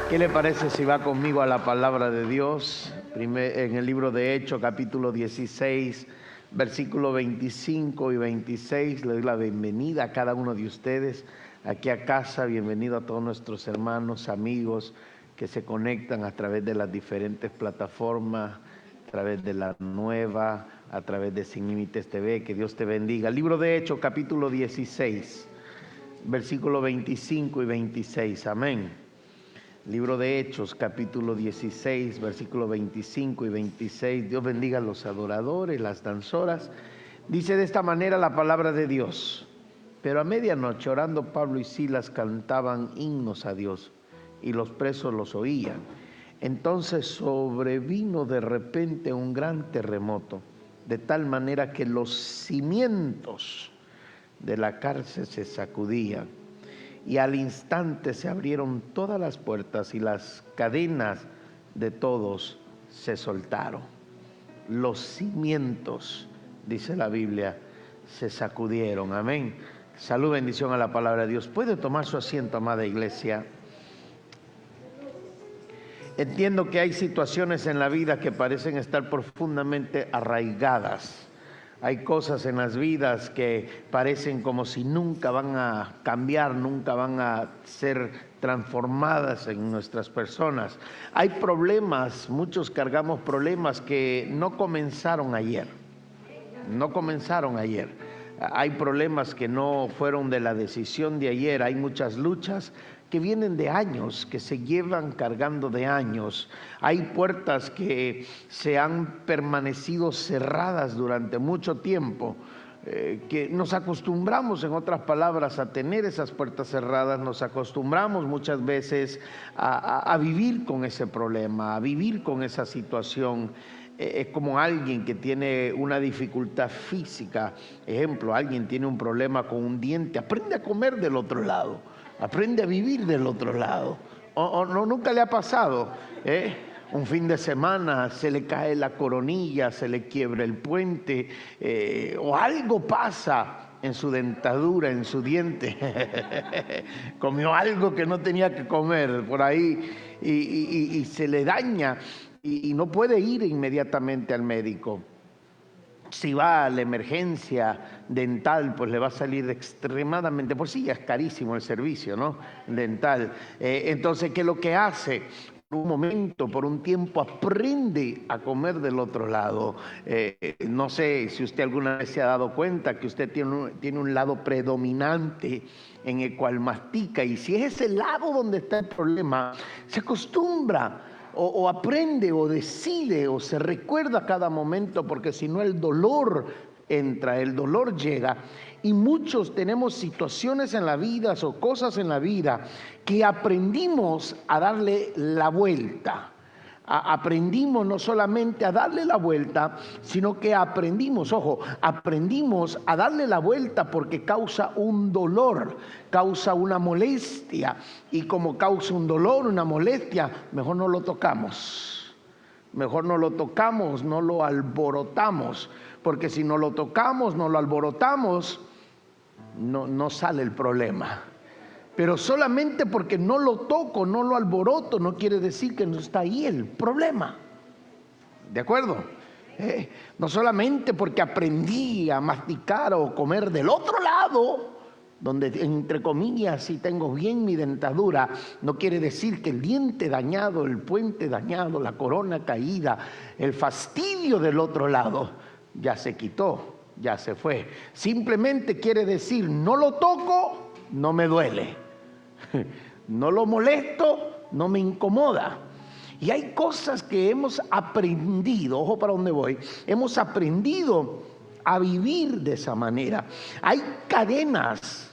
¿Qué le parece si va conmigo a la palabra de Dios? En el libro de Hechos, capítulo 16, versículo 25 y 26. Le doy la bienvenida a cada uno de ustedes aquí a casa. Bienvenido a todos nuestros hermanos, amigos que se conectan a través de las diferentes plataformas, a través de la nueva, a través de Sin Límites TV. Que Dios te bendiga. El libro de Hechos, capítulo 16, versículo 25 y 26. Amén. Libro de Hechos, capítulo 16, versículo 25 y 26. Dios bendiga a los adoradores, las danzoras. Dice de esta manera la palabra de Dios. Pero a medianoche, orando, Pablo y Silas cantaban himnos a Dios, y los presos los oían. Entonces sobrevino de repente un gran terremoto, de tal manera que los cimientos de la cárcel se sacudían. Y al instante se abrieron todas las puertas y las cadenas de todos se soltaron. Los cimientos, dice la Biblia, se sacudieron. Amén. Salud, bendición a la palabra de Dios. ¿Puede tomar su asiento, amada iglesia? Entiendo que hay situaciones en la vida que parecen estar profundamente arraigadas. Hay cosas en las vidas que parecen como si nunca van a cambiar, nunca van a ser transformadas en nuestras personas. Hay problemas, muchos cargamos problemas que no comenzaron ayer. No comenzaron ayer. Hay problemas que no fueron de la decisión de ayer. Hay muchas luchas que vienen de años, que se llevan cargando de años. Hay puertas que se han permanecido cerradas durante mucho tiempo, que nos acostumbramos, en otras palabras, a tener esas puertas cerradas. Nos acostumbramos muchas veces a vivir con ese problema, a vivir con esa situación. Es como alguien que tiene una dificultad física. Ejemplo, alguien tiene un problema con un diente, aprende a comer del otro lado, aprende a vivir del otro lado. O no, nunca le ha pasado, un fin de semana se le cae la coronilla, se le quiebra el puente, o algo pasa en su dentadura, en su diente. Comió algo que no tenía que comer por ahí y se le daña. Y no puede ir inmediatamente al médico. Si va a la emergencia dental, pues le va a salir extremadamente, por sí ya es carísimo el servicio, ¿no? Dental. Entonces, ¿qué es lo que hace? Por un momento, por un tiempo, aprende a comer del otro lado. No sé si usted alguna vez se ha dado cuenta que usted tiene un lado predominante en el cual mastica, y si es ese lado donde está el problema, se acostumbra. O aprende o decide o se recuerda a cada momento, porque si no el dolor entra, el dolor llega. Y muchos tenemos situaciones en la vida o cosas en la vida que aprendimos a darle la vuelta. Aprendimos no solamente a darle la vuelta, sino que aprendimos a darle la vuelta porque causa un dolor, causa una molestia. Y como causa un dolor, una molestia, mejor no lo tocamos. Mejor no lo tocamos, no lo alborotamos. Porque si no lo tocamos, no lo alborotamos, no sale el problema. Pero solamente porque no lo toco, no lo alboroto, no quiere decir que no está ahí el problema. ¿De acuerdo? No solamente porque aprendí a masticar o comer del otro lado, donde entre comillas sí tengo bien mi dentadura, no quiere decir que el diente dañado, el puente dañado, la corona caída, el fastidio del otro lado ya se quitó, ya se fue. Simplemente quiere decir, no lo toco, no me duele. No lo molesto, no me incomoda. Y hay cosas que hemos aprendido, ojo para dónde voy, hemos aprendido a vivir de esa manera. Hay cadenas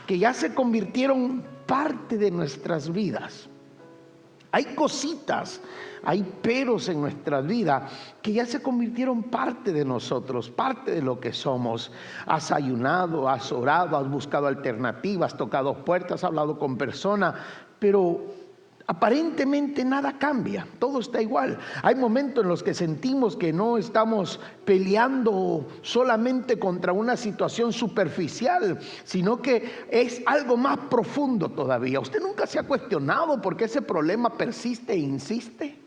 que ya se convirtieron parte de nuestras vidas. Hay cositas, hay peros en nuestra vida que ya se convirtieron parte de nosotros, parte de lo que somos. Has ayunado, has orado, has buscado alternativas, has tocado puertas, has hablado con personas, pero aparentemente nada cambia, todo está igual. Hay momentos en los que sentimos que no estamos peleando solamente contra una situación superficial, sino que es algo más profundo todavía. ¿Usted nunca se ha cuestionado por qué ese problema persiste e insiste?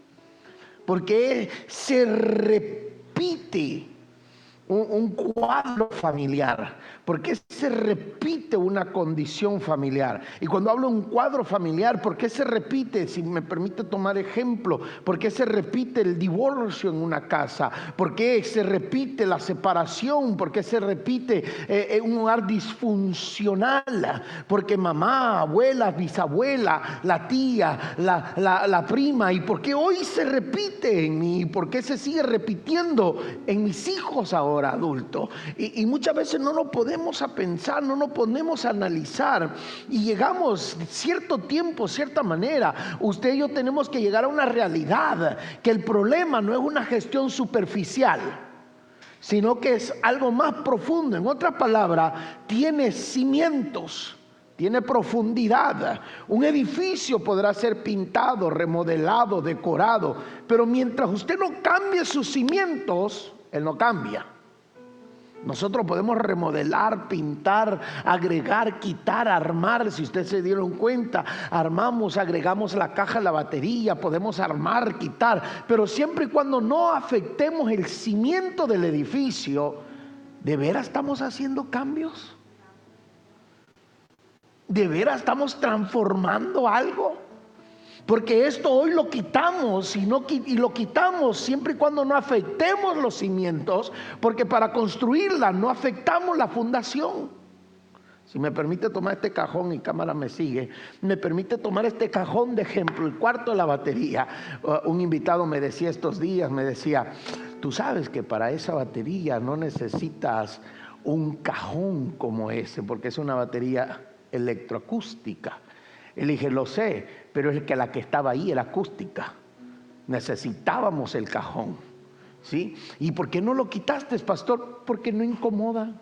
¿Por qué se repite un cuadro familiar? ¿Por qué se repite una condición familiar? Y cuando hablo de un cuadro familiar, ¿por qué se repite? Si me permite tomar ejemplo, ¿por qué se repite el divorcio en una casa? ¿Por qué se repite la separación? ¿Por qué se repite un hogar disfuncional? Porque mamá, abuela, bisabuela, la tía, la prima. ¿Y por qué hoy se repite en mí? ¿Por qué se sigue repitiendo en mis hijos ahora adultos? Y muchas veces no lo podemos a pensar, no nos ponemos a analizar, y llegamos cierto tiempo, cierta manera, usted y yo tenemos que llegar a una realidad, que el problema no es una gestión superficial, sino que es algo más profundo. En otras palabras, tiene cimientos, tiene profundidad. Un edificio podrá ser pintado, remodelado, decorado, pero mientras usted no cambie sus cimientos, él no cambia. Nosotros podemos remodelar, pintar, agregar, quitar, armar. Si ustedes se dieron cuenta, armamos, agregamos la caja, la batería, podemos armar, quitar, pero siempre y cuando no afectemos el cimiento del edificio. ¿De veras estamos haciendo cambios? ¿De veras estamos transformando algo? Porque esto hoy lo quitamos y lo quitamos siempre y cuando no afectemos los cimientos, porque para construirla no afectamos la fundación. Si me permite tomar este cajón, y cámara me sigue, me permite tomar este cajón de ejemplo, el cuarto de la batería. Un invitado me decía estos días, me decía, tú sabes que para esa batería no necesitas un cajón como ese, porque es una batería electroacústica. Y le dije, lo sé, pero es que la que estaba ahí era acústica. Necesitábamos el cajón, ¿sí? ¿Y por qué no lo quitaste, pastor? Porque no incomoda.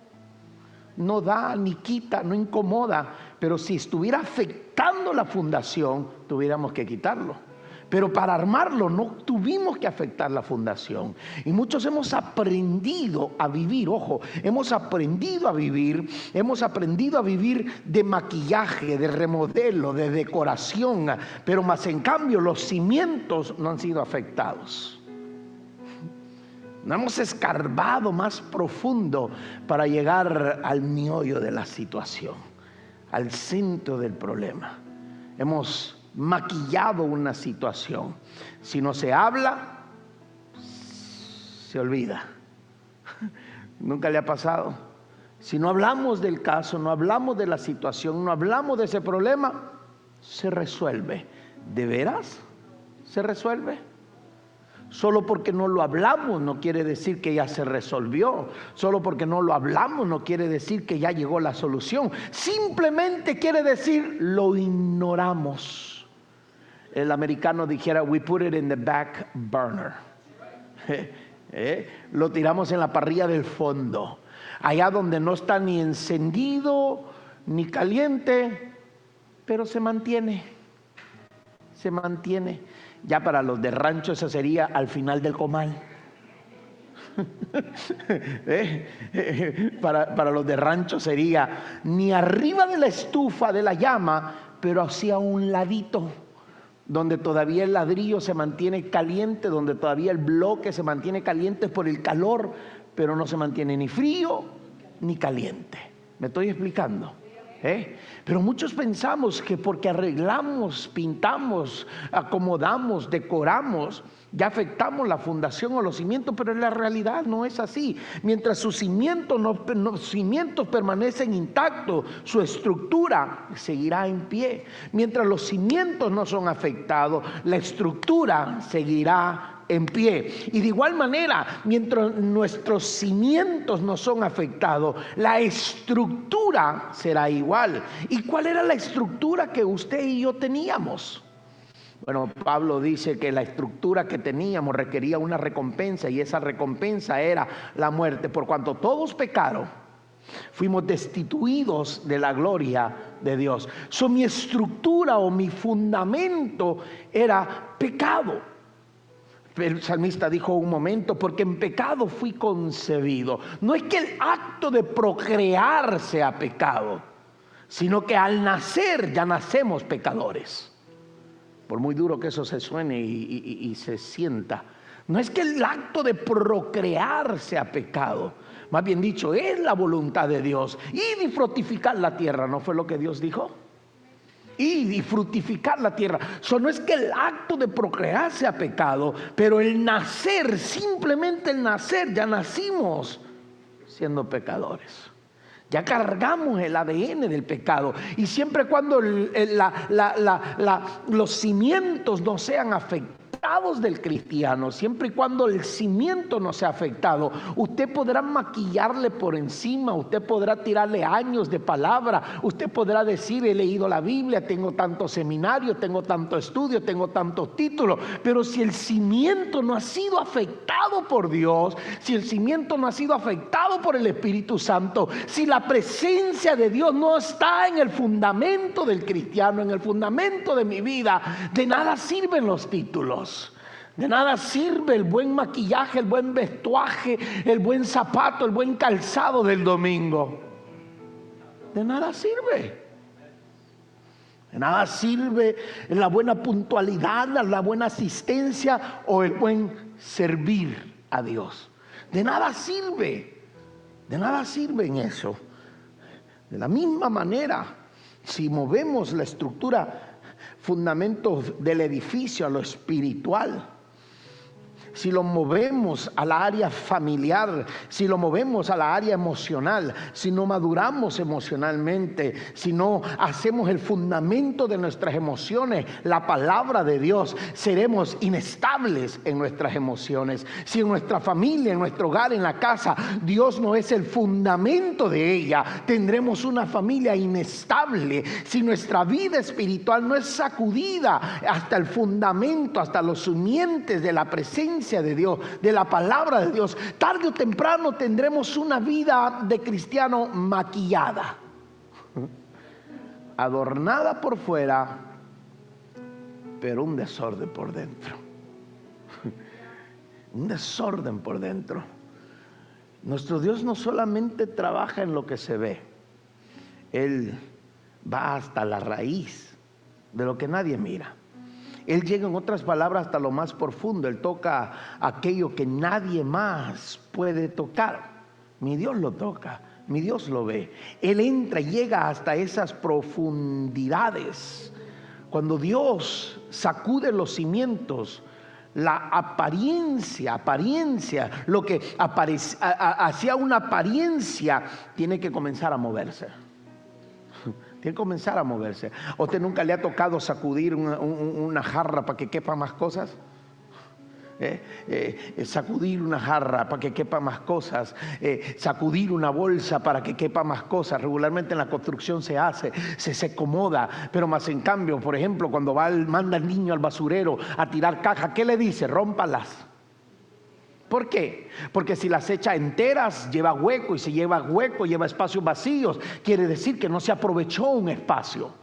No da ni quita, no incomoda. Pero si estuviera afectando la fundación, tuviéramos que quitarlo. Pero para armarlo no tuvimos que afectar la fundación. Y muchos hemos aprendido a vivir, ojo, hemos aprendido a vivir de maquillaje, de remodelo, de decoración, pero más en cambio los cimientos no han sido afectados. No hemos escarbado más profundo para llegar al meollo de la situación, al centro del problema. Hemos maquillado una situación. Si no se habla, se olvida. ¿Nunca le ha pasado? Si no hablamos del caso, no hablamos de la situación, no hablamos de ese problema, se resuelve. ¿De veras se resuelve? Solo porque no lo hablamos no quiere decir que ya se resolvió. Solo porque no lo hablamos no quiere decir que ya llegó la solución. Simplemente quiere decir lo ignoramos. El americano dijera, we put it in the back burner. Lo tiramos en la parrilla del fondo, allá donde no está ni encendido ni caliente, pero se mantiene. Ya para los de rancho eso sería al final del comal. Para los de rancho sería ni arriba de la estufa de la llama, pero hacia un ladito, donde todavía el ladrillo se mantiene caliente, donde todavía el bloque se mantiene caliente por el calor, pero no se mantiene ni frío ni caliente. ¿Me estoy explicando? Pero muchos pensamos que porque arreglamos, pintamos, acomodamos, decoramos, ya afectamos la fundación o los cimientos, pero en la realidad no es así. Mientras sus cimientos permanecen intactos, su estructura seguirá en pie. Mientras los cimientos no son afectados, la estructura seguirá en pie. Y de igual manera, mientras nuestros cimientos no son afectados, la estructura será igual. ¿Y cuál era la estructura que usted y yo teníamos? Bueno, Pablo dice que la estructura que teníamos requería una recompensa, y esa recompensa era la muerte. Por cuanto todos pecaron Fuimos destituidos de la gloria de Dios. Mi estructura o mi fundamento era pecado. El salmista dijo un momento, porque en pecado fui concebido. No es que el acto de procrear sea pecado, sino que al nacer ya nacemos pecadores. Por muy duro que eso se suene y se sienta, no es que el acto de procrear sea pecado. Más bien dicho, es la voluntad de Dios. Y de fructificar la tierra, ¿no fue lo que Dios dijo? Y fructificar la tierra. No es que el acto de procrear sea pecado, pero el nacer, simplemente el nacer, ya nacimos siendo pecadores. Ya cargamos el ADN del pecado. Y siempre cuando los cimientos no sean afectados del cristiano, siempre y cuando el cimiento no sea afectado, usted podrá maquillarle por encima, usted podrá tirarle años de palabra, usted podrá decir: he leído la Biblia, tengo tantos seminarios, tengo tanto estudio, tengo tantos títulos, pero si el cimiento no ha sido afectado por Dios, si el cimiento no ha sido afectado por el Espíritu Santo, si la presencia de Dios no está en el fundamento del cristiano, en el fundamento de mi vida, de nada sirven los títulos. De nada sirve el buen maquillaje, el buen vestuaje, el buen zapato, el buen calzado del domingo. De nada sirve. De nada sirve la buena puntualidad, la buena asistencia o el buen servir a Dios. De nada sirve. De nada sirve en eso. De la misma manera, si movemos la estructura, fundamentos del edificio a lo espiritual, si lo movemos a la área familiar, si lo movemos a la área emocional, si no maduramos emocionalmente, si no hacemos el fundamento de nuestras emociones, la palabra de Dios, seremos inestables en nuestras emociones. Si en nuestra familia, en nuestro hogar, en la casa, Dios no es el fundamento de ella, tendremos una familia inestable. Si nuestra vida espiritual no es sacudida hasta el fundamento, hasta los cimientos de la presencia de Dios, de la palabra de Dios, tarde o temprano tendremos una vida de cristiano maquillada, adornada por fuera, pero un desorden por dentro. Un desorden por dentro. Nuestro Dios no solamente trabaja en lo que se ve, Él va hasta la raíz de lo que nadie mira. Él llega, en otras palabras, hasta lo más profundo. Él toca aquello que nadie más puede tocar. Mi Dios lo toca, mi Dios lo ve. Él entra y llega hasta esas profundidades. Cuando Dios sacude los cimientos, la apariencia, lo que hacía una apariencia, tiene que comenzar a moverse. Tiene que comenzar a moverse. ¿A usted nunca le ha tocado sacudir una jarra para que quepa más cosas? Sacudir una jarra para que quepa más cosas, sacudir una bolsa para que quepa más cosas. Regularmente en la construcción se hace, se acomoda, pero más en cambio, por ejemplo, cuando manda el niño al basurero a tirar cajas, ¿qué le dice? Rómpalas. ¿Por qué? Porque si las echa enteras lleva hueco, y si lleva hueco lleva espacios vacíos. Quiere decir que no se aprovechó un espacio.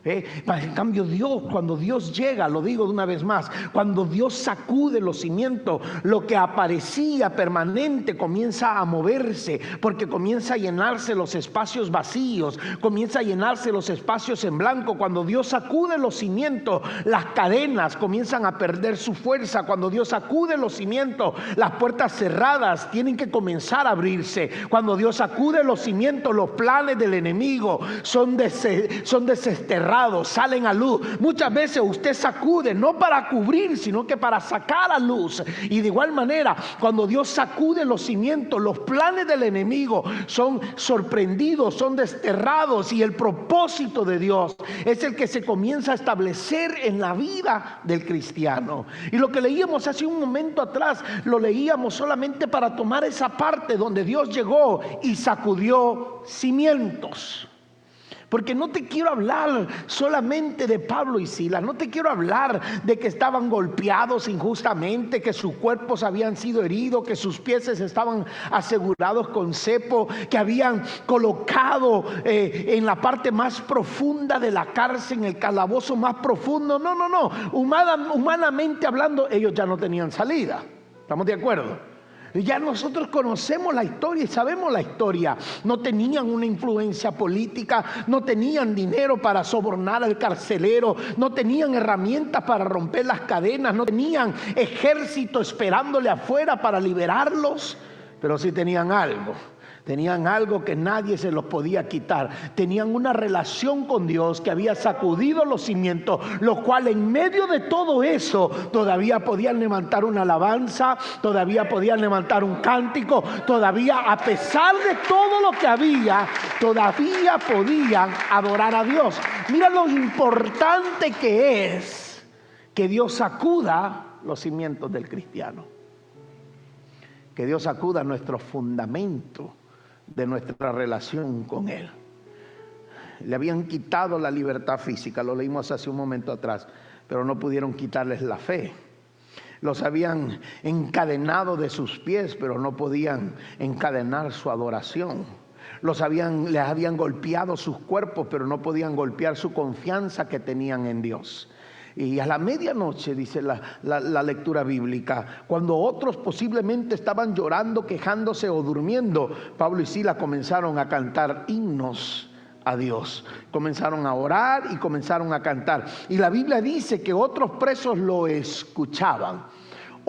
En cambio Dios, cuando Dios llega, lo digo de una vez más, cuando Dios sacude los cimientos, lo que aparecía permanente comienza a moverse, porque comienza a llenarse los espacios vacíos, comienza a llenarse los espacios en blanco. Cuando Dios sacude los cimientos, las cadenas comienzan a perder su fuerza. Cuando Dios sacude los cimientos, las puertas cerradas tienen que comenzar a abrirse. Cuando Dios sacude los cimientos, los planes del enemigo son desterrados, salen a luz. Muchas veces usted sacude no para cubrir, sino que para sacar a luz. Y de igual manera, cuando Dios sacude los cimientos, los planes del enemigo son sorprendidos, son desterrados, y el propósito de Dios es el que se comienza a establecer en la vida del cristiano. Y lo que leíamos hace un momento atrás, lo leíamos solamente para tomar esa parte donde Dios llegó y sacudió cimientos. Porque no te quiero hablar solamente de Pablo y Silas, no te quiero hablar de que estaban golpeados injustamente, que sus cuerpos habían sido heridos, que sus pies estaban asegurados con cepo, que habían colocado en la parte más profunda de la cárcel, en el calabozo más profundo. No. Humanamente hablando, ellos ya no tenían salida. ¿Estamos de acuerdo? Ya nosotros conocemos la historia y sabemos la historia. No tenían una influencia política, no tenían dinero para sobornar al carcelero, no tenían herramientas para romper las cadenas, no tenían ejército esperándole afuera para liberarlos, pero sí tenían algo. Tenían algo que nadie se los podía quitar. Tenían una relación con Dios que había sacudido los cimientos, lo cual en medio de todo eso todavía podían levantar una alabanza, todavía podían levantar un cántico, todavía a pesar de todo lo que había, todavía podían adorar a Dios. Mira lo importante que es que Dios sacuda los cimientos del cristiano. Que Dios sacuda nuestro fundamento de nuestra relación con Él. Le habían quitado la libertad física, lo leímos hace un momento atrás, pero no pudieron quitarles la fe. Los habían encadenado de sus pies, pero no podían encadenar su adoración. Les habían golpeado sus cuerpos, pero no podían golpear su confianza que tenían en Dios. Y a la medianoche, dice la lectura bíblica, cuando otros posiblemente estaban llorando, quejándose o durmiendo, Pablo y Silas comenzaron a cantar himnos a Dios. Comenzaron a orar y comenzaron a cantar. Y la Biblia dice que otros presos lo escuchaban.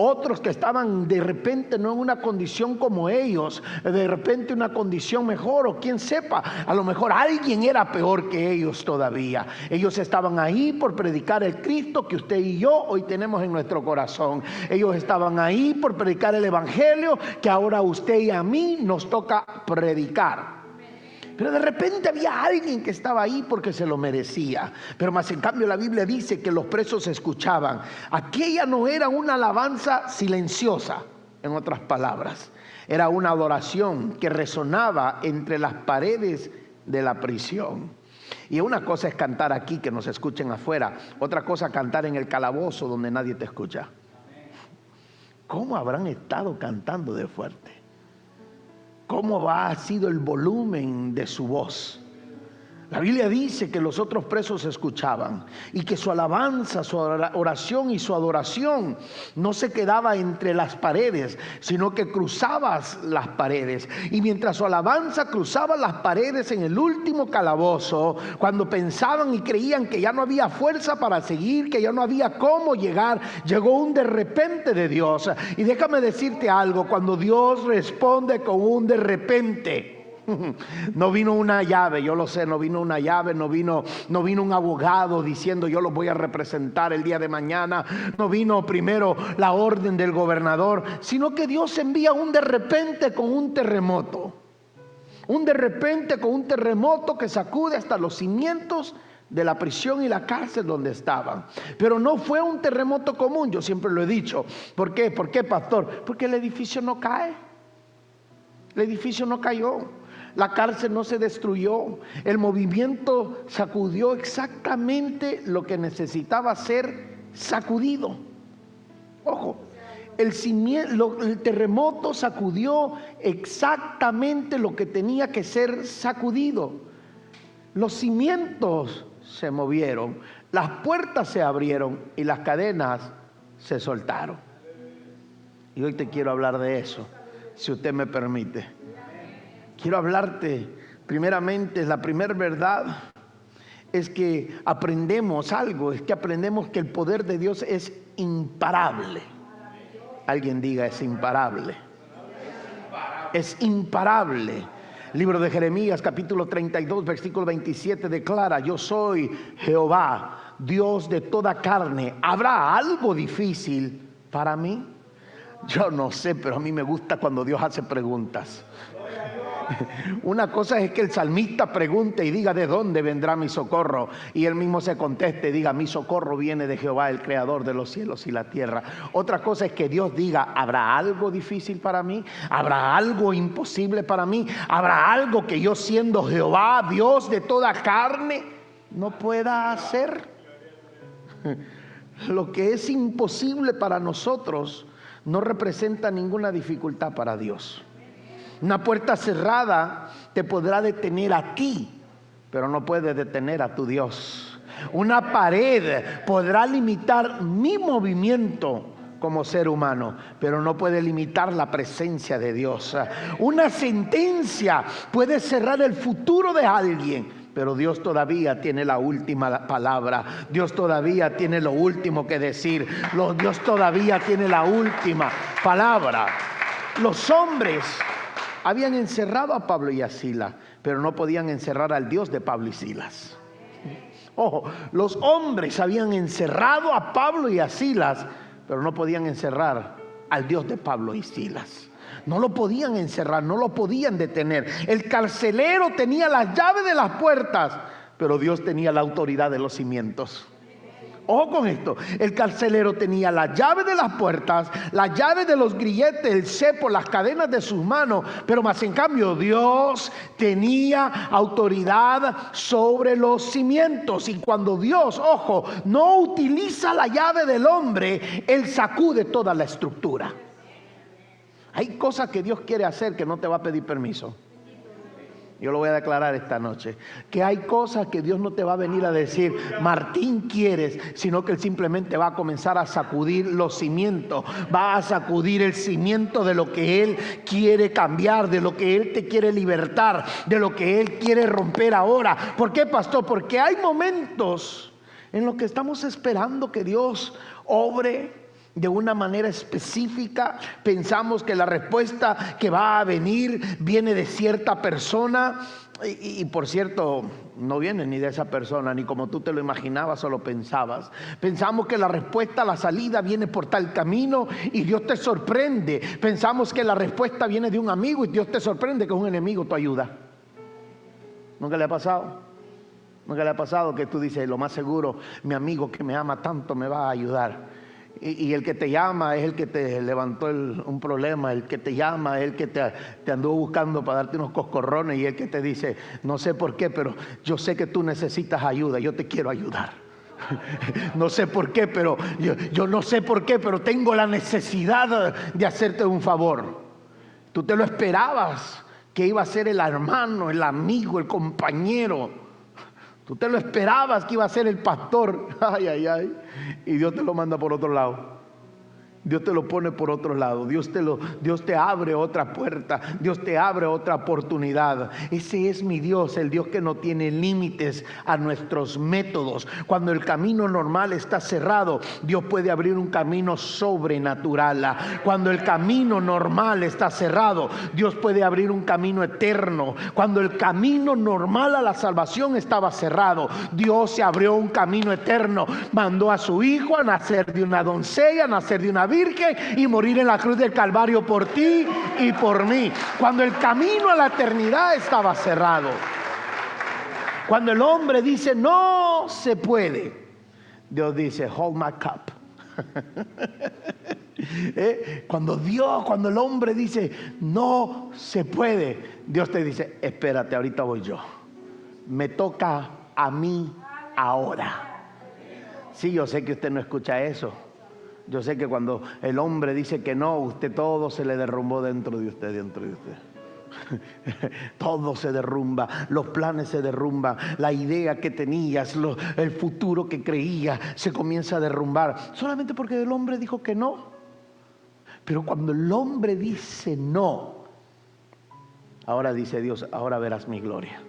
Otros que estaban de repente no en una condición como ellos, de repente una condición mejor, o quién sepa, a lo mejor alguien era peor que ellos todavía. Ellos estaban ahí por predicar el Cristo que usted y yo hoy tenemos en nuestro corazón. Ellos estaban ahí por predicar el Evangelio que ahora a usted y a mí nos toca predicar. Pero de repente había alguien que estaba ahí porque se lo merecía. Pero más en cambio la Biblia dice que los presos escuchaban. Aquella no era una alabanza silenciosa, en otras palabras. Era una adoración que resonaba entre las paredes de la prisión. Y una cosa es cantar aquí, que nos escuchen afuera. Otra cosa cantar en el calabozo donde nadie te escucha. ¿Cómo habrán estado cantando de fuerte? ¿Cómo ha sido el volumen de su voz? La Biblia dice que los otros presos escuchaban y que su alabanza, su oración y su adoración no se quedaba entre las paredes, sino que cruzaba las paredes. Y mientras su alabanza cruzaba las paredes en el último calabozo, cuando pensaban y creían que ya no había fuerza para seguir, que ya no había cómo llegar, llegó un de repente de Dios. Y déjame decirte algo, cuando Dios responde con un de repente, no vino una llave, yo lo sé, no vino una llave, no vino un abogado diciendo yo los voy a representar el día de mañana, no vino primero la orden del gobernador, sino que Dios envía un de repente con un terremoto. Un de repente con un terremoto que sacude hasta los cimientos de la prisión y la cárcel donde estaban. Pero no fue un terremoto común, yo siempre lo he dicho. ¿Por qué? ¿Por qué, pastor? Porque el edificio no cae. El edificio no cayó. La cárcel no se destruyó. El movimiento sacudió exactamente lo que necesitaba ser sacudido. Ojo, el terremoto sacudió exactamente lo que tenía que ser sacudido. Los cimientos se movieron, las puertas se abrieron y las cadenas se soltaron. Y hoy te quiero hablar de eso, si usted me permite. Quiero hablarte, primeramente, la primera verdad es que aprendemos algo, es que aprendemos que el poder de Dios es imparable. Alguien diga, es imparable. Es imparable. Libro de Jeremías, capítulo 32, versículo 27 declara: yo soy Jehová, Dios de toda carne. ¿Habrá algo difícil para mí? Yo no sé, pero a mí me gusta cuando Dios hace preguntas. Una cosa es que el salmista pregunte y diga: ¿de dónde vendrá mi socorro? Y él mismo se conteste y diga: mi socorro viene de Jehová, el creador de los cielos y la tierra. Otra cosa es que Dios diga: ¿habrá algo difícil para mí? ¿Habrá algo imposible para mí? ¿Habrá algo que yo, siendo Jehová, Dios de toda carne, no pueda hacer? Lo que es imposible para nosotros no representa ninguna dificultad para Dios. Una puerta cerrada te podrá detener a ti, pero no puede detener a tu Dios. Una pared podrá limitar mi movimiento como ser humano, pero no puede limitar la presencia de Dios. Una sentencia puede cerrar el futuro de alguien, pero Dios todavía tiene la última palabra. Dios todavía tiene lo último que decir. Dios todavía tiene la última palabra. Los hombres habían encerrado a Pablo y a Silas, pero no podían encerrar al Dios de Pablo y Silas. Ojo, los hombres habían encerrado a Pablo y a Silas, pero no podían encerrar al Dios de Pablo y Silas. No lo podían encerrar, no lo podían detener. El carcelero tenía las llaves de las puertas, pero Dios tenía la autoridad de los cimientos. Ojo con esto: el carcelero tenía la llave de las puertas, la llave de los grilletes, el cepo, las cadenas de sus manos, pero más en cambio Dios tenía autoridad sobre los cimientos. Y cuando Dios, ojo, no utiliza la llave del hombre, Él sacude toda la estructura. Hay cosas que Dios quiere hacer que no te va a pedir permiso. Yo lo voy a declarar esta noche, que hay cosas que Dios no te va a venir a decir: Martín, ¿quieres? Sino que Él simplemente va a comenzar a sacudir los cimientos, va a sacudir el cimiento de lo que Él quiere cambiar, de lo que Él te quiere libertar, de lo que Él quiere romper ahora. ¿Por qué, pastor? Porque hay momentos en los que estamos esperando que Dios obre de una manera específica. Pensamos que la respuesta que va a venir viene de cierta persona y por cierto no viene ni de esa persona, ni como tú te lo imaginabas o lo pensabas. Pensamos que la respuesta, la salida viene por tal camino y Dios te sorprende. Pensamos que la respuesta viene de un amigo y Dios te sorprende que es un enemigo tu ayuda. ¿Nunca le ha pasado? ¿Nunca le ha pasado que tú dices: lo más seguro, mi amigo que me ama tanto me va a ayudar? Y el que te llama es el que te levantó un problema, el que te llama es el que te anduvo buscando para darte unos coscorrones, y el que te dice: no sé por qué, pero yo sé que tú necesitas ayuda, yo te quiero ayudar. No sé por qué, pero yo no sé por qué, pero tengo la necesidad de hacerte un favor. Tú te lo esperabas que iba a ser el hermano, el amigo, el compañero. Tú te lo esperabas que iba a ser el pastor. Ay, ay, ay. Y Dios te lo manda por otro lado. Dios te lo pone por otro lado. Dios te abre otra puerta. Dios te abre otra oportunidad. Ese es mi Dios, el Dios que no tiene límites a nuestros métodos. Cuando el camino normal está cerrado, Dios puede abrir un camino sobrenatural. Cuando el camino normal está cerrado, Dios puede abrir un camino eterno. Cuando el camino normal a la salvación estaba cerrado, Dios se abrió un camino eterno. Mandó a su Hijo a nacer de una doncella, a nacer de una virgen y morir en la cruz del Calvario por ti y por mí. Cuando el camino a la eternidad estaba cerrado, cuando el hombre dice: no se puede, Dios dice: hold my cup. Cuando el hombre dice: no se puede, Dios te dice: espérate, ahorita voy yo. Me toca a mí ahora. Sí, yo sé que usted no escucha eso. Yo sé que cuando el hombre dice que no, usted todo se le derrumbó dentro de usted. Todo se derrumba, los planes se derrumban, la idea que tenías, el futuro que creías se comienza a derrumbar, solamente porque el hombre dijo que no. Pero cuando el hombre dice no, ahora dice Dios: ahora verás mi gloria.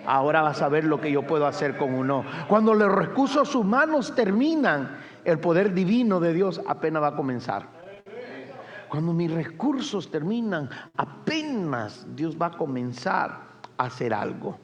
Ahora vas a ver lo que yo puedo hacer con un no. Cuando los recursos humanos terminan, el poder divino de Dios apenas va a comenzar. Cuando mis recursos terminan, apenas Dios va a comenzar a hacer algo.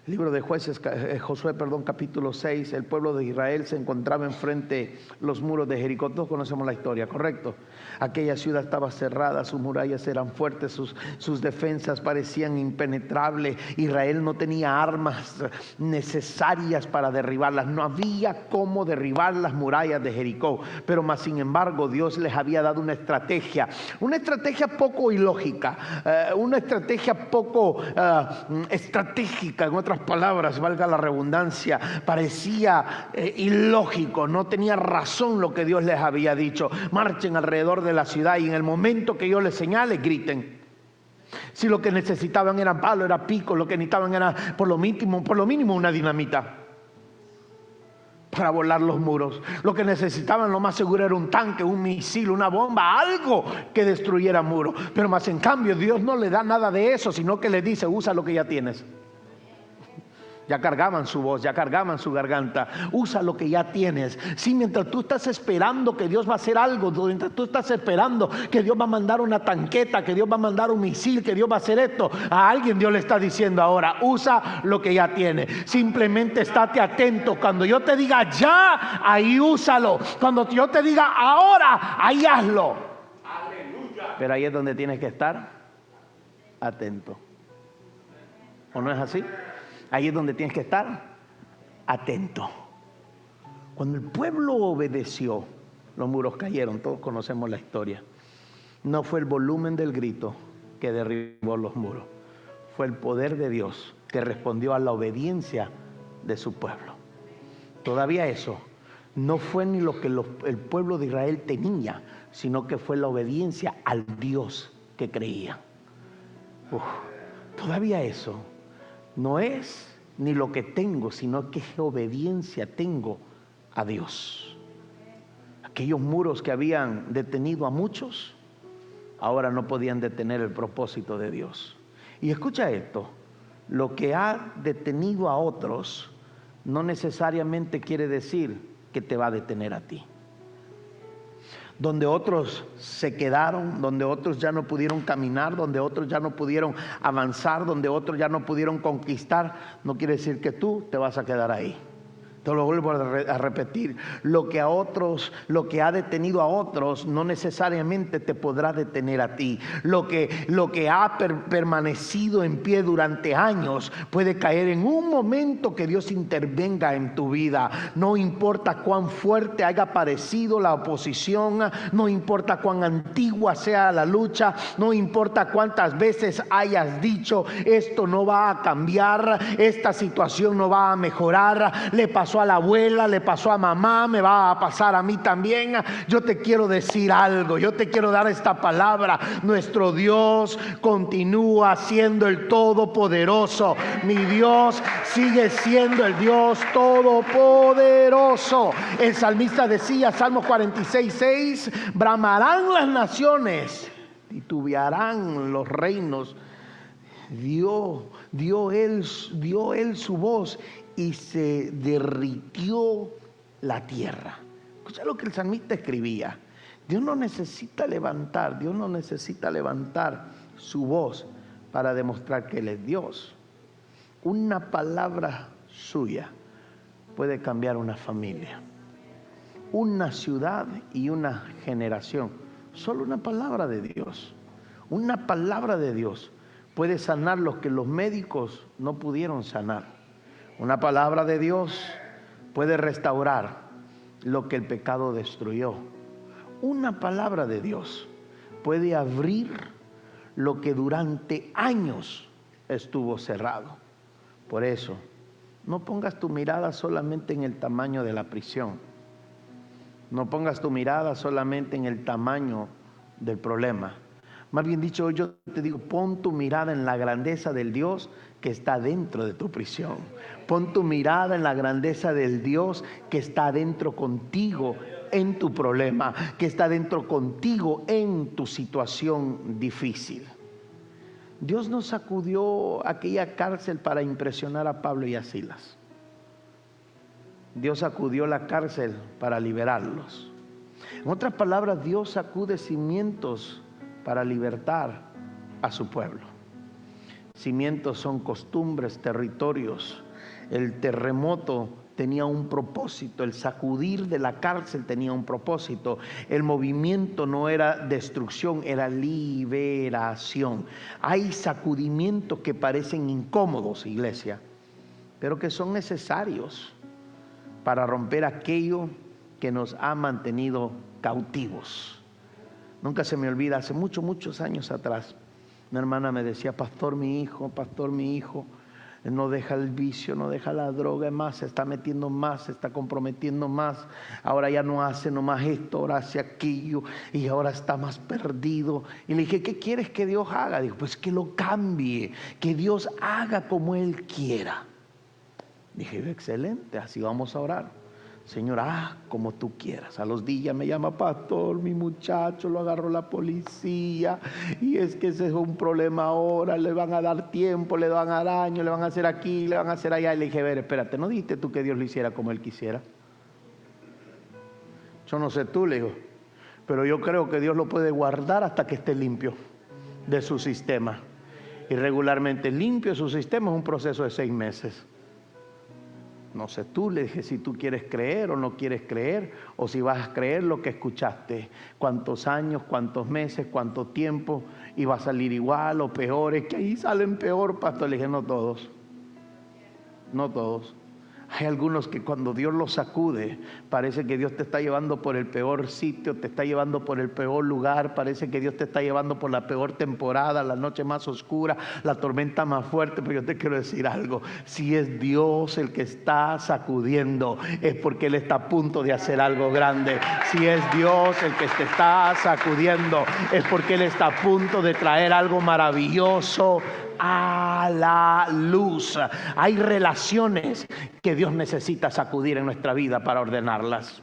Libro de Jueces, Josué, capítulo 6, el pueblo de Israel se encontraba enfrente los muros de Jericó. Todos conocemos la historia, ¿correcto? Aquella ciudad estaba cerrada, sus murallas eran fuertes, sus defensas parecían impenetrables. Israel no tenía armas necesarias para derribarlas, no había cómo derribar las murallas de Jericó. Pero más sin embargo, Dios les había dado una estrategia poco ilógica, una estrategia poco estratégica. En otras palabras, valga la redundancia, parecía ilógico, no tenía razón lo que Dios les había dicho. Marchen alrededor de la ciudad y en el momento que yo les señale, griten. Si lo que necesitaban era palo, era pico, lo que necesitaban era por lo mínimo una dinamita para volar los muros. Lo que necesitaban lo más seguro era un tanque, un misil, una bomba, algo que destruyera muros. Pero más en cambio Dios no le da nada de eso, sino que le dice: usa lo que ya tienes. Ya cargaban su voz, ya cargaban su garganta. Usa lo que ya tienes. Sí, mientras tú estás esperando que Dios va a hacer algo, mientras tú estás esperando que Dios va a mandar una tanqueta, que Dios va a mandar un misil, que Dios va a hacer esto, a alguien Dios le está diciendo ahora: usa lo que ya tienes. Simplemente estate atento. Cuando yo te diga ya, ahí úsalo. Cuando yo te diga ahora, ahí hazlo. Aleluya. Pero ahí es donde tienes que estar atento. ¿O no es así? Ahí es donde tienes que estar atento. Cuando el pueblo obedeció, los muros cayeron. Todos conocemos la historia. No fue el volumen del grito que derribó los muros. Fue el poder de Dios que respondió a la obediencia de su pueblo. Todavía eso no fue ni lo que el pueblo de Israel tenía, sino que fue la obediencia al Dios que creía. Todavía eso no es ni lo que tengo, sino que obediencia tengo a Dios. Aquellos muros que habían detenido a muchos, ahora no podían detener el propósito de Dios. Y escucha esto: lo que ha detenido a otros no necesariamente quiere decir que te va a detener a ti. Donde otros se quedaron, donde otros ya no pudieron caminar, donde otros ya no pudieron avanzar, donde otros ya no pudieron conquistar, no quiere decir que tú te vas a quedar ahí. Te lo vuelvo a repetir: lo que ha detenido a otros no necesariamente te podrá detener a ti. Lo que ha permanecido en pie durante años puede caer en un momento que Dios intervenga en tu vida. No importa cuán fuerte haya parecido la oposición, no importa cuán antigua sea la lucha, no importa cuántas veces hayas dicho: esto no va a cambiar, esta situación no va a mejorar, le pasó a la abuela, le pasó a mamá, me va a pasar a mí también. Yo te quiero decir algo, yo te quiero dar esta palabra: nuestro Dios continúa siendo el Todopoderoso. Mi Dios sigue siendo el Dios Todopoderoso. El salmista decía, Salmo 46:6: bramarán las naciones, titubearán los reinos. Dio él su voz y se derritió la tierra. Escucha lo que el salmista escribía. Dios no necesita levantar su voz para demostrar que Él es Dios. Una palabra suya puede cambiar una familia, una ciudad y una generación. Solo una palabra de Dios. Una palabra de Dios puede sanar lo que los médicos no pudieron sanar. Una palabra de Dios puede restaurar lo que el pecado destruyó. Una palabra de Dios puede abrir lo que durante años estuvo cerrado. Por eso, no pongas tu mirada solamente en el tamaño de la prisión. No pongas tu mirada solamente en el tamaño del problema. Más bien dicho, yo te digo: pon tu mirada en la grandeza del Dios que está dentro de tu prisión. Pon tu mirada en la grandeza del Dios que está dentro contigo en tu problema, que está dentro contigo en tu situación difícil. Dios no sacudió aquella cárcel para impresionar a Pablo y a Silas. Dios sacudió la cárcel para liberarlos. En otras palabras, Dios sacude cimientos para libertar a su pueblo. Cimientos son costumbres, territorios. El terremoto tenía un propósito, el sacudir de la cárcel tenía un propósito. El movimiento no era destrucción, era liberación. Hay sacudimientos que parecen incómodos, iglesia, pero que son necesarios para romper aquello que nos ha mantenido cautivos. Nunca se me olvida, hace muchos años atrás, una hermana me decía: pastor, mi hijo, no deja el vicio, no deja la droga, más se está metiendo más, se está comprometiendo más. Ahora ya no hace nomás esto, ahora hace aquello y ahora está más perdido. Y le dije: ¿qué quieres que Dios haga? Dijo: pues que lo cambie, que Dios haga como Él quiera. Dije: excelente, así vamos a orar. Señor, como tú quieras. A los días me llama: pastor, mi muchacho lo agarró la policía y es que ese es un problema ahora, le van a dar tiempo, le van a dar daño, le van a hacer aquí, le van a hacer allá. Y le dije: ver, espérate, ¿no dijiste tú que Dios lo hiciera como Él quisiera? Yo no sé tú, le digo, pero yo creo que Dios lo puede guardar hasta que esté limpio de su sistema. Y regularmente limpio su sistema es un proceso de 6 meses. No sé tú, le dije, si tú quieres creer o no quieres creer, o si vas a creer lo que escuchaste. ¿Cuántos años, cuántos meses, cuánto tiempo? ¿Y va a salir igual o peor? Es que ahí salen peor, pastor. Le dije: no todos. No todos. Hay algunos que cuando Dios los sacude, parece que Dios te está llevando por el peor sitio, te está llevando por el peor lugar, parece que Dios te está llevando por la peor temporada, la noche más oscura, la tormenta más fuerte. Pero yo te quiero decir algo: si es Dios el que está sacudiendo, es porque Él está a punto de hacer algo grande. Si es Dios el que te está sacudiendo, es porque Él está a punto de traer algo maravilloso a la luz. Hay relaciones que Dios necesita sacudir en nuestra vida para ordenarlas,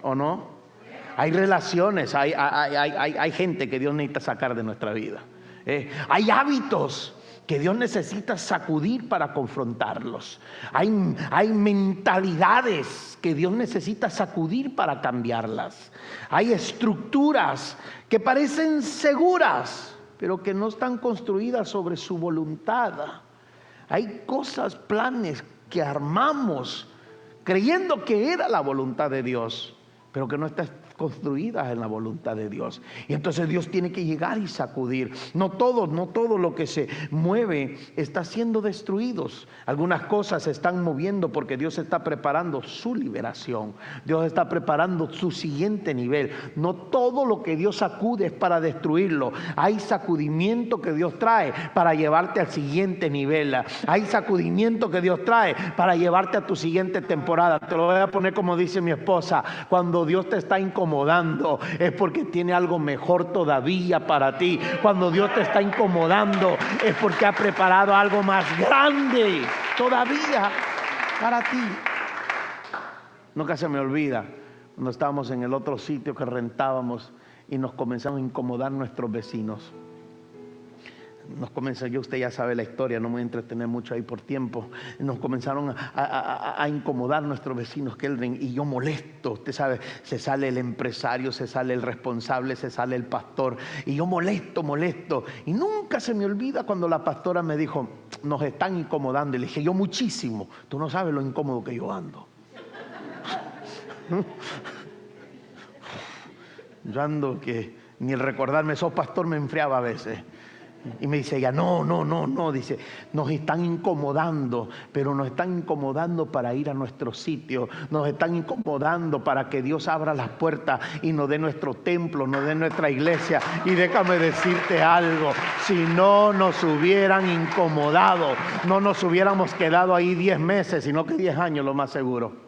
¿o no? Hay relaciones, hay gente que Dios necesita sacar de nuestra vida. Hay hábitos que Dios necesita sacudir para confrontarlos. Hay mentalidades que Dios necesita sacudir para cambiarlas. Hay estructuras que parecen seguras, pero que no están construidas sobre su voluntad. Hay cosas, planes que armamos creyendo que era la voluntad de Dios, pero que no está construidas en la voluntad de Dios. Y entonces Dios tiene que llegar y sacudir. No todo lo que se mueve está siendo destruido. Algunas cosas se están moviendo porque Dios está preparando su liberación. Dios está preparando su siguiente nivel. No todo lo que Dios sacude es para destruirlo. Hay sacudimiento que Dios trae para llevarte al siguiente nivel. Hay sacudimiento que Dios trae para llevarte a tu siguiente temporada. Te lo voy a poner como dice mi esposa: cuando Dios te está incomodando, es porque tiene algo mejor todavía para ti. Cuando Dios te está incomodando, es porque ha preparado algo más grande todavía para ti. Nunca se me olvida cuando estábamos en el otro sitio que rentábamos y nos comenzaron a incomodar nuestros vecinos. Usted ya sabe la historia, no me voy a entretener mucho ahí por tiempo. Nos comenzaron a incomodar nuestros vecinos, Kelvin, y yo molesto. Usted sabe, se sale el empresario, se sale el responsable, se sale el pastor, y yo molesto. Y nunca se me olvida cuando la pastora me dijo: nos están incomodando. Y le dije: yo muchísimo. Tú no sabes lo incómodo que yo ando. Yo ando que ni el recordarme, sos pastor, me enfriaba a veces. Y me dice ella: no, dice, nos están incomodando, pero nos están incomodando para ir a nuestro sitio, nos están incomodando para que Dios abra las puertas y nos dé nuestro templo, nos dé nuestra iglesia. Y déjame decirte algo: si no nos hubieran incomodado, no nos hubiéramos quedado ahí 10 meses, sino que 10 años lo más seguro.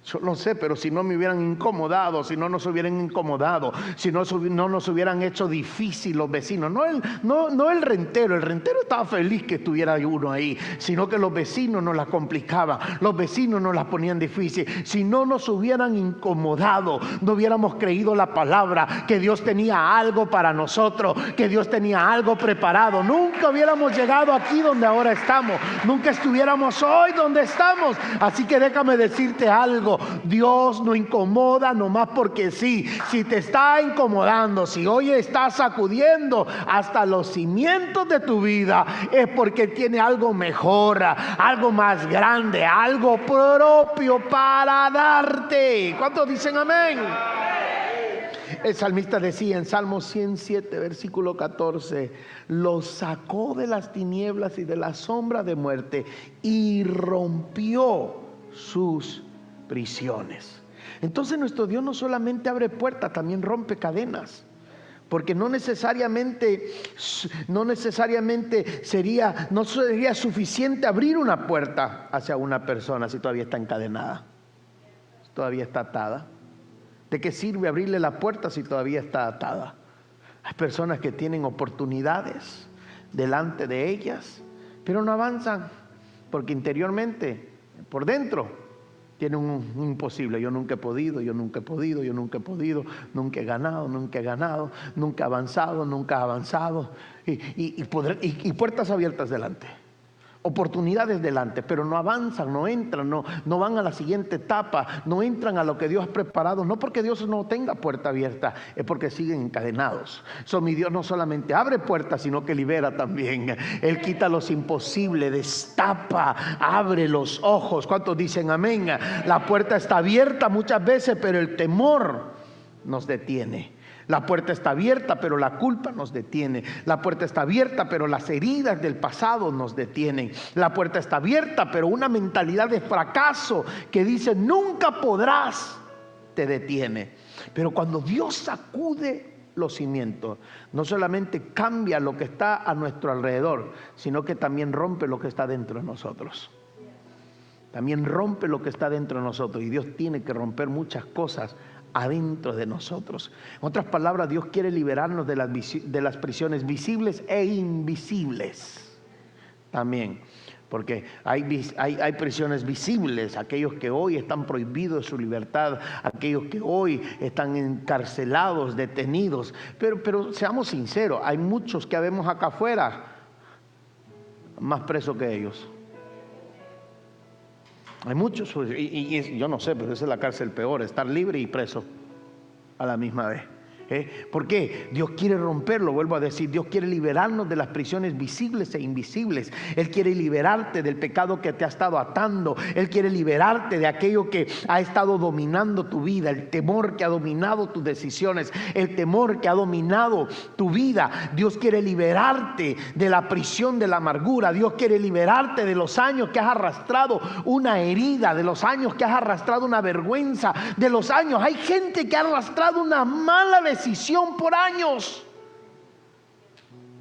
Yo no sé, pero si no me hubieran incomodado, si no nos hubieran incomodado, si no nos hubieran hecho difícil los vecinos, no el rentero estaba feliz que estuviera uno ahí, sino que los vecinos nos la complicaban, los vecinos nos la ponían difícil. Si no nos hubieran incomodado, no hubiéramos creído la palabra, que Dios tenía algo para nosotros, que Dios tenía algo preparado. Nunca hubiéramos llegado aquí donde ahora estamos, nunca estuviéramos hoy donde estamos. Así que déjame decirte algo: incomodando. Dios no incomoda nomás porque sí. Si te está incomodando, si hoy estás sacudiendo hasta los cimientos de tu vida, es porque tiene algo mejor, algo más grande, algo propio para darte. ¿Cuántos dicen amén? El salmista decía en Salmo 107, versículo 14, los sacó de las tinieblas y de la sombra de muerte y rompió sus prisiones. Entonces nuestro Dios no solamente abre puertas, también rompe cadenas. Porque no necesariamente sería suficiente abrir una puerta hacia una persona si todavía está encadenada, si todavía está atada. ¿De qué sirve abrirle la puerta si todavía está atada? Hay personas que tienen oportunidades delante de ellas, pero no avanzan porque interiormente, por dentro, tienen un imposible. Yo nunca he podido, nunca he ganado, nunca he avanzado. Y puertas abiertas delante. Oportunidades delante, pero no avanzan, no entran, no van a la siguiente etapa, no entran a lo que Dios ha preparado, no porque Dios no tenga puerta abierta, es porque siguen encadenados. Mi Dios no solamente abre puertas, sino que libera también. Él quita los imposibles, destapa, abre los ojos. ¿Cuántos dicen amén? La puerta está abierta muchas veces, pero el temor nos detiene. La puerta está abierta, pero la culpa nos detiene. La puerta está abierta, pero las heridas del pasado nos detienen. La puerta está abierta, pero una mentalidad de fracaso que dice nunca podrás, te detiene. Pero cuando Dios sacude los cimientos, no solamente cambia lo que está a nuestro alrededor, sino que también rompe lo que está dentro de nosotros. También rompe lo que está dentro de nosotros. Y Dios tiene que romper muchas cosas adentro de nosotros. En otras palabras, Dios quiere liberarnos de las prisiones visibles e invisibles también, porque hay prisiones visibles, aquellos que hoy están prohibidos de su libertad, aquellos que hoy están encarcelados, detenidos, pero seamos sinceros, hay muchos que vemos acá afuera más presos que ellos. Hay muchos, y yo no sé, pero esa es la cárcel peor, estar libre y preso a la misma vez. ¿Por qué? Dios quiere romperlo, vuelvo a decir, Dios quiere liberarnos de las prisiones visibles e invisibles. Él quiere liberarte del pecado que te ha estado atando. Él quiere liberarte de aquello que ha estado dominando tu vida, el temor que ha dominado tus decisiones, el temor que ha dominado tu vida. Dios quiere liberarte de la prisión de la amargura. Dios quiere liberarte de los años que has arrastrado una herida, de los años que has arrastrado una vergüenza, de los años. Hay gente que ha arrastrado una mala decisión por años.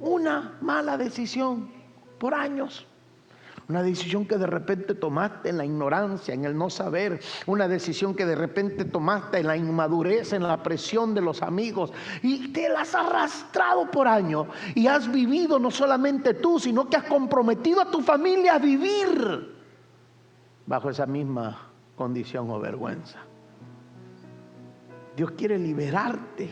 Una mala decisión por años. Una decisión que de repente tomaste en la ignorancia, en el no saber. Una decisión que de repente tomaste en la inmadurez, en la presión de los amigos. Y te las has arrastrado por años. Y has vivido no solamente tú, sino que has comprometido a tu familia a vivir bajo esa misma condición o vergüenza. Dios quiere liberarte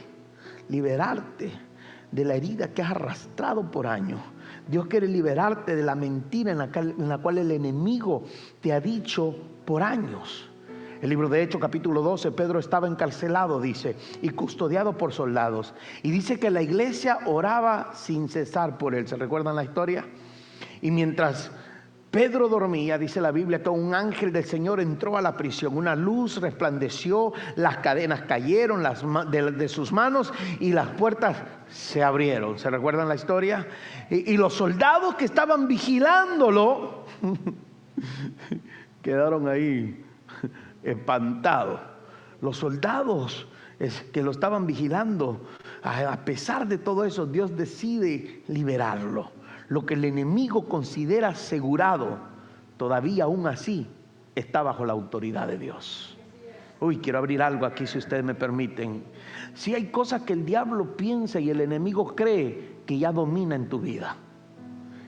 de la herida que has arrastrado por años. Dios quiere liberarte de la mentira en la cual el enemigo te ha dicho por años. El libro de Hechos capítulo 12, Pedro estaba encarcelado, dice, y custodiado por soldados. Y dice que la iglesia oraba sin cesar por él. ¿Se recuerdan la historia? Y mientras Pedro dormía, dice la Biblia, que un ángel del Señor entró a la prisión. Una luz resplandeció, las cadenas cayeron de sus manos y las puertas se abrieron. ¿Se recuerdan la historia? Y los soldados que estaban vigilándolo quedaron ahí espantados. Los soldados que lo estaban vigilando, a pesar de todo eso, Dios decide liberarlo. Lo que el enemigo considera asegurado, todavía aún así está bajo la autoridad de Dios. Quiero abrir algo aquí, si ustedes me permiten. Si hay cosas que el diablo piensa y el enemigo cree que ya domina en tu vida,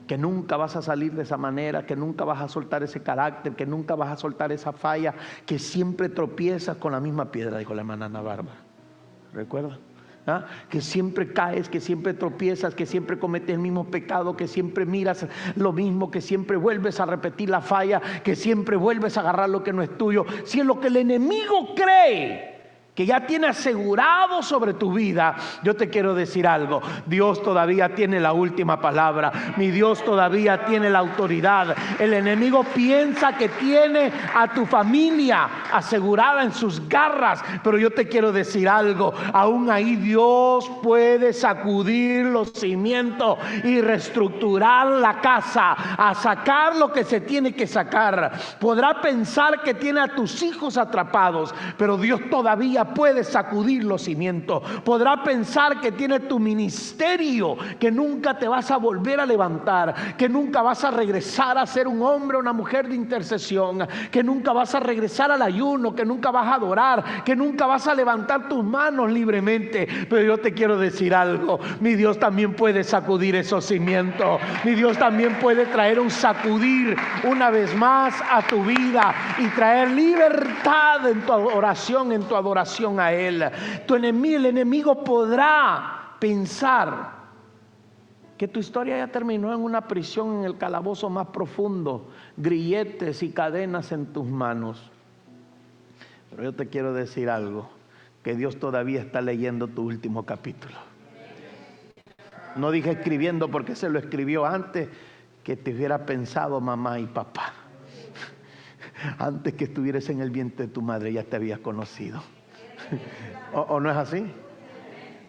que nunca vas a salir de esa manera, que nunca vas a soltar ese carácter, que nunca vas a soltar esa falla, que siempre tropiezas con la misma piedra, dijo la hermana Ana Bárbara. ¿Recuerda? ¿Ah? Que siempre caes, que siempre tropiezas, que siempre cometes el mismo pecado, que siempre miras lo mismo, que siempre vuelves a repetir la falla, que siempre vuelves a agarrar lo que no es tuyo. Si es lo que el enemigo cree que ya tiene asegurado sobre tu vida, yo te quiero decir algo: Dios todavía tiene la última palabra. Mi Dios todavía tiene la autoridad. El enemigo piensa que tiene a tu familia asegurada en sus garras, pero yo te quiero decir algo: aún ahí Dios puede sacudir los cimientos y reestructurar la casa, a sacar lo que se tiene que sacar. Podrá pensar que tiene a tus hijos atrapados, pero Dios todavía puede sacudir los cimientos. Podrá pensar que tiene tu ministerio, que nunca te vas a volver a levantar, que nunca vas a regresar a ser un hombre o una mujer de intercesión, que nunca vas a regresar al ayuno, que nunca vas a adorar, que nunca vas a levantar tus manos libremente. Pero yo te quiero decir algo: mi Dios también puede sacudir esos cimientos. Mi Dios también puede traer un sacudir una vez más a tu vida y traer libertad en tu oración, en tu adoración a Él. El enemigo podrá pensar que tu historia ya terminó en una prisión, en el calabozo más profundo, grilletes y cadenas en tus manos. Pero yo te quiero decir algo: que Dios todavía está leyendo tu último capítulo. No dije escribiendo, porque se lo escribió antes que te hubiera pensado mamá y papá. Antes que estuvieras en el vientre de tu madre ya te había conocido. ¿O no es así?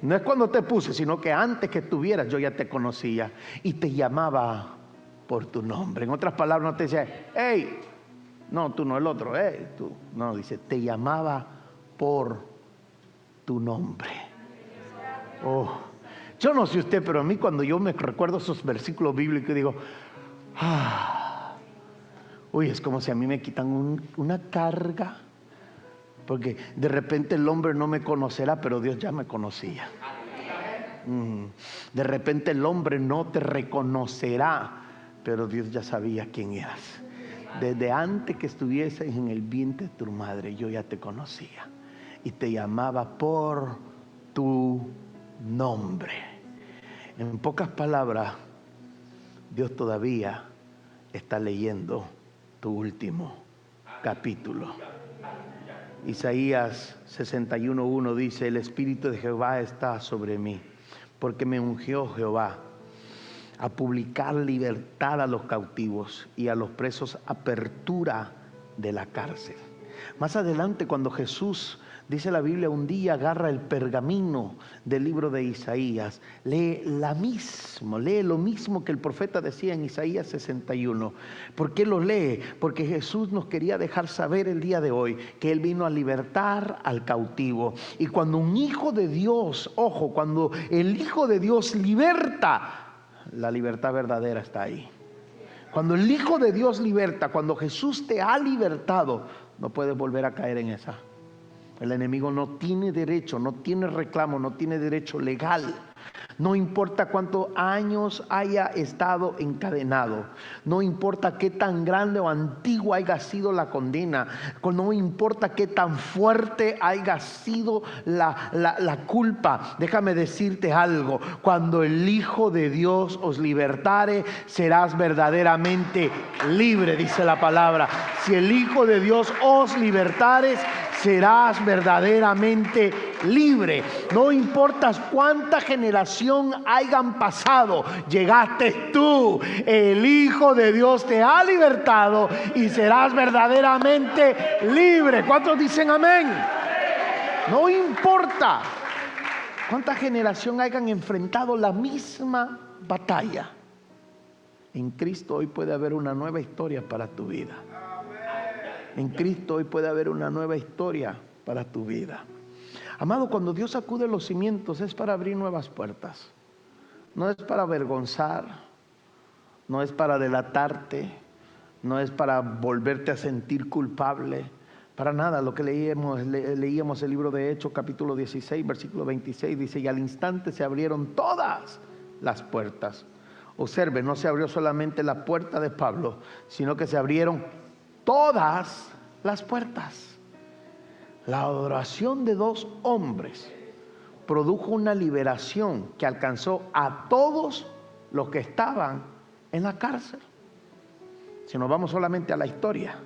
No es cuando te puse, sino que antes que estuvieras yo ya te conocía y te llamaba por tu nombre. En otras palabras, no te decía: hey, no, tú no, el otro, hey, tú. No, dice, te llamaba por tu nombre. Oh, yo no sé usted, pero a mí cuando yo me recuerdo esos versículos bíblicos digo, uy, es como si a mí me quitan una carga. Porque de repente el hombre no me conocerá, pero Dios ya me conocía. De repente el hombre no te reconocerá, pero Dios ya sabía quién eras. Desde antes que estuvieses en el vientre de tu madre, yo ya te conocía y te llamaba por tu nombre. En pocas palabras, Dios todavía está leyendo tu último capítulo. Isaías 61:1 dice: el Espíritu de Jehová está sobre mí, porque me ungió Jehová a publicar libertad a los cautivos y a los presos apertura de la cárcel. Más adelante, cuando Jesús, dice la Biblia, un día agarra el pergamino del libro de Isaías, lee lo mismo que el profeta decía en Isaías 61. ¿Por qué lo lee? Porque Jesús nos quería dejar saber el día de hoy que Él vino a libertar al cautivo. Y cuando un hijo de Dios, ojo, cuando el Hijo de Dios liberta, la libertad verdadera está ahí. Cuando el Hijo de Dios liberta, cuando Jesús te ha libertado, no puedes volver a caer en esa. El enemigo no tiene derecho, no tiene reclamo, no tiene derecho legal. No importa cuántos años haya estado encadenado, no importa qué tan grande o antigua haya sido la condena, no importa qué tan fuerte haya sido la culpa. Déjame decirte algo: cuando el Hijo de Dios os libertare, serás verdaderamente libre, dice la palabra. Si el Hijo de Dios os libertare, serás verdaderamente libre. No importa cuánta generación hayan pasado, llegaste tú. El Hijo de Dios te ha libertado y serás verdaderamente libre. ¿Cuántos dicen amén? No importa cuánta generación hayan enfrentado la misma batalla, en Cristo hoy puede haber una nueva historia para tu vida. En Cristo hoy puede haber una nueva historia para tu vida. Amado, cuando Dios sacude los cimientos es para abrir nuevas puertas. No es para avergonzar, no es para delatarte, no es para volverte a sentir culpable. Para nada. Lo que leíamos el libro de Hechos, capítulo 16, versículo 26, dice: y al instante se abrieron todas las puertas. Observe, no se abrió solamente la puerta de Pablo, sino que se abrieron todas las puertas. La adoración de dos hombres produjo una liberación que alcanzó a todos los que estaban en la cárcel. Si nos vamos solamente a la historia.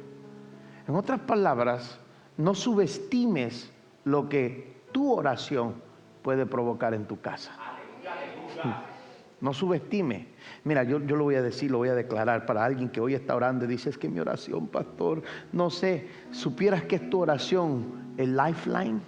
En otras palabras, no subestimes lo que tu oración puede provocar en tu casa. No subestime. Mira, yo lo voy a decir, lo voy a declarar para alguien que hoy está orando y dice, es que mi oración, pastor, no sé, supieras que es tu oración el lifeline.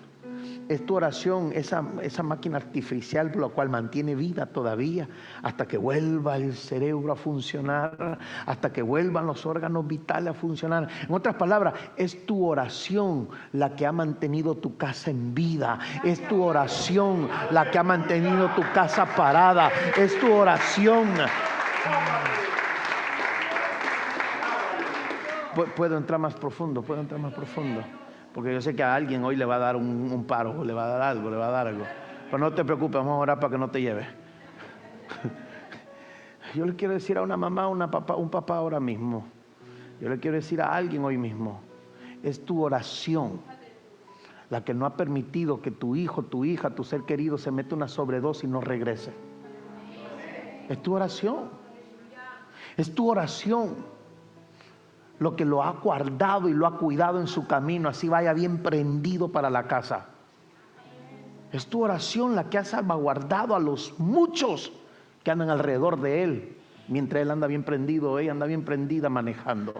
Es tu oración, esa máquina artificial por la cual mantiene vida todavía hasta que vuelva el cerebro a funcionar, hasta que vuelvan los órganos vitales a funcionar. En otras palabras, es tu oración la que ha mantenido tu casa en vida. Es tu oración la que ha mantenido tu casa parada. Es tu oración. Puedo entrar más profundo, porque yo sé que a alguien hoy le va a dar un paro, o le va a dar algo. Pero no te preocupes, vamos a orar para que no te lleve. Yo le quiero decir a una mamá, un papá ahora mismo. Yo le quiero decir a alguien hoy mismo. Es tu oración la que no ha permitido que tu hijo, tu hija, tu ser querido se meta una sobredosis y no regrese. Es tu oración. Es tu oración lo que lo ha guardado y lo ha cuidado en su camino, así vaya bien prendido para la casa. Es tu oración la que ha salvaguardado a los muchos que andan alrededor de él, mientras él anda bien prendido o ella anda bien prendida manejando.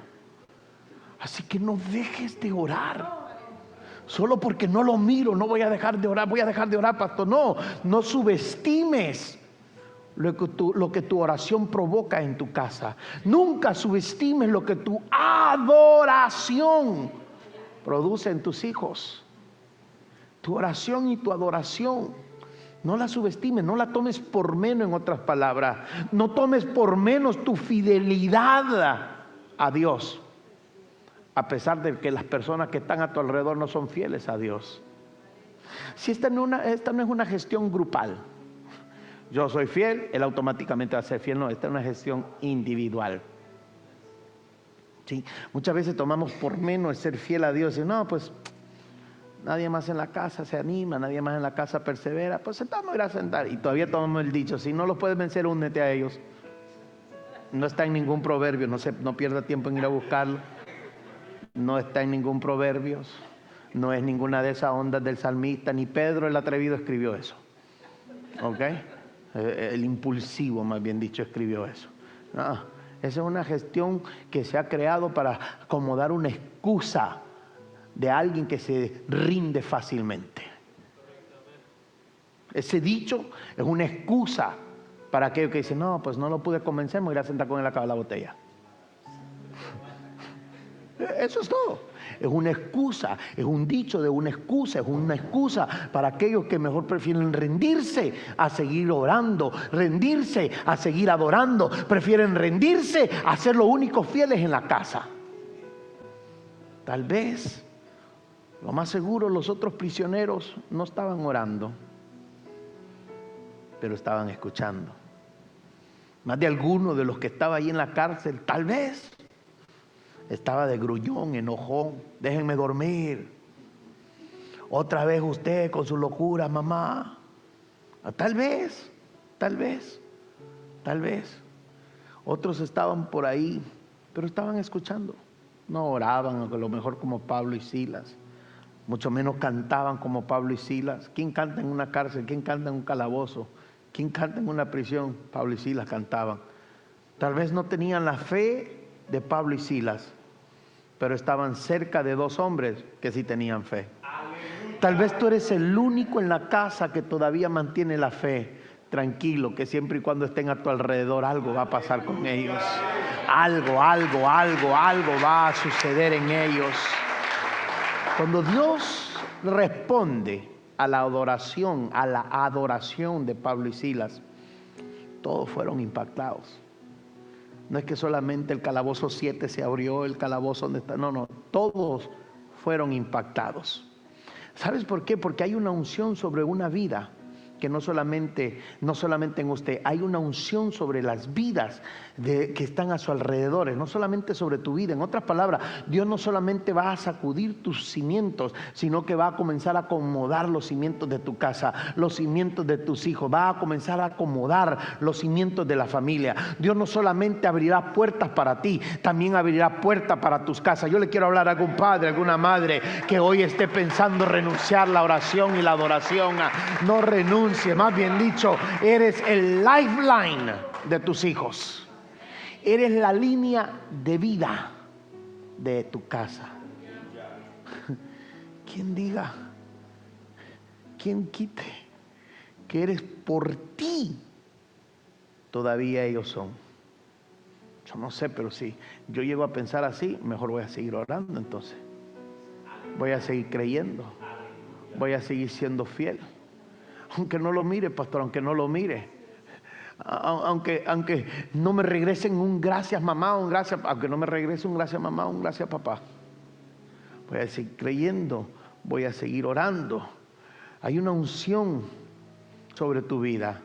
Así que no dejes de orar. Solo porque no lo miro, no voy a dejar de orar, pastor. No subestimes lo que tu oración provoca en tu casa. Nunca subestimes lo que tu adoración produce en tus hijos. Tu oración y tu adoración, no la subestimes, no la tomes por menos. En otras palabras, no tomes por menos tu fidelidad a Dios, a pesar de que las personas que están a tu alrededor no son fieles a Dios. Si esta no es una gestión grupal, yo soy fiel, él automáticamente va a ser fiel. No, esta es una gestión individual. ¿Sí? Muchas veces tomamos por menos el ser fiel a Dios. Y no, pues nadie más en la casa se anima, nadie más en la casa persevera. Pues sentamos, ir a sentar. Y todavía tomamos el dicho, si no los puedes vencer, únete a ellos. No está en ningún proverbio, no pierda tiempo en ir a buscarlo. No está en ningún proverbio. No es ninguna de esas ondas del salmista, ni Pedro el atrevido escribió eso. ¿Ok? El impulsivo, más bien dicho, escribió eso. No, esa es una gestión que se ha creado para acomodar una excusa de alguien que se rinde fácilmente. Ese dicho es una excusa para aquellos que dicen, no, pues no lo pude convencer, me voy a ir a sentar con él a acabar la botella. Eso es todo. Es una excusa, es un dicho de una excusa, es una excusa para aquellos que mejor prefieren rendirse a seguir orando, rendirse a seguir adorando, prefieren rendirse a ser los únicos fieles en la casa. Tal vez, lo más seguro, los otros prisioneros no estaban orando, pero estaban escuchando. Más de alguno de los que estaba ahí en la cárcel, tal vez estaba de gruñón, enojón, déjenme dormir. Otra vez usted con su locura, mamá. Tal vez. Otros estaban por ahí, pero estaban escuchando. No oraban a lo mejor como Pablo y Silas, mucho menos cantaban como Pablo y Silas. ¿Quién canta en una cárcel? ¿Quién canta en un calabozo? ¿Quién canta en una prisión? Pablo y Silas cantaban. Tal vez no tenían la fe de Pablo y Silas, pero estaban cerca de dos hombres que sí tenían fe. Tal vez tú eres el único en la casa que todavía mantiene la fe. Tranquilo, que siempre y cuando estén a tu alrededor, algo va a pasar con ellos. Algo va a suceder en ellos. Cuando Dios responde a la adoración de Pablo y Silas, todos fueron impactados. No es que solamente el calabozo 7 se abrió, el calabozo donde está. No, todos fueron impactados. ¿Sabes por qué? Porque hay una unción sobre una vida que no solamente en usted, hay una unción sobre las vidas que están a su alrededor, no solamente sobre tu vida. En otras palabras, Dios no solamente va a sacudir tus cimientos, sino que va a comenzar a acomodar los cimientos de tu casa, los cimientos de tus hijos, va a comenzar a acomodar los cimientos de la familia. Dios no solamente abrirá puertas para ti, también abrirá puertas para tus casas. Yo le quiero hablar a algún padre, alguna madre que hoy esté pensando renunciar la oración y la adoración. No renuncie, más bien dicho, eres el lifeline de tus hijos. Eres la línea de vida de tu casa. ¿Quién diga? ¿Quién quite que eres por ti? Todavía ellos son. Yo no sé, pero si yo llego a pensar así, mejor voy a seguir orando entonces. Voy a seguir creyendo. Voy a seguir siendo fiel. Aunque no lo mire, pastor, aunque no lo mire. Aunque no me regresen un gracias mamá, un gracias, aunque no me regrese un gracias mamá, un gracias papá. Voy a seguir creyendo, voy a seguir orando. Hay una unción sobre tu vida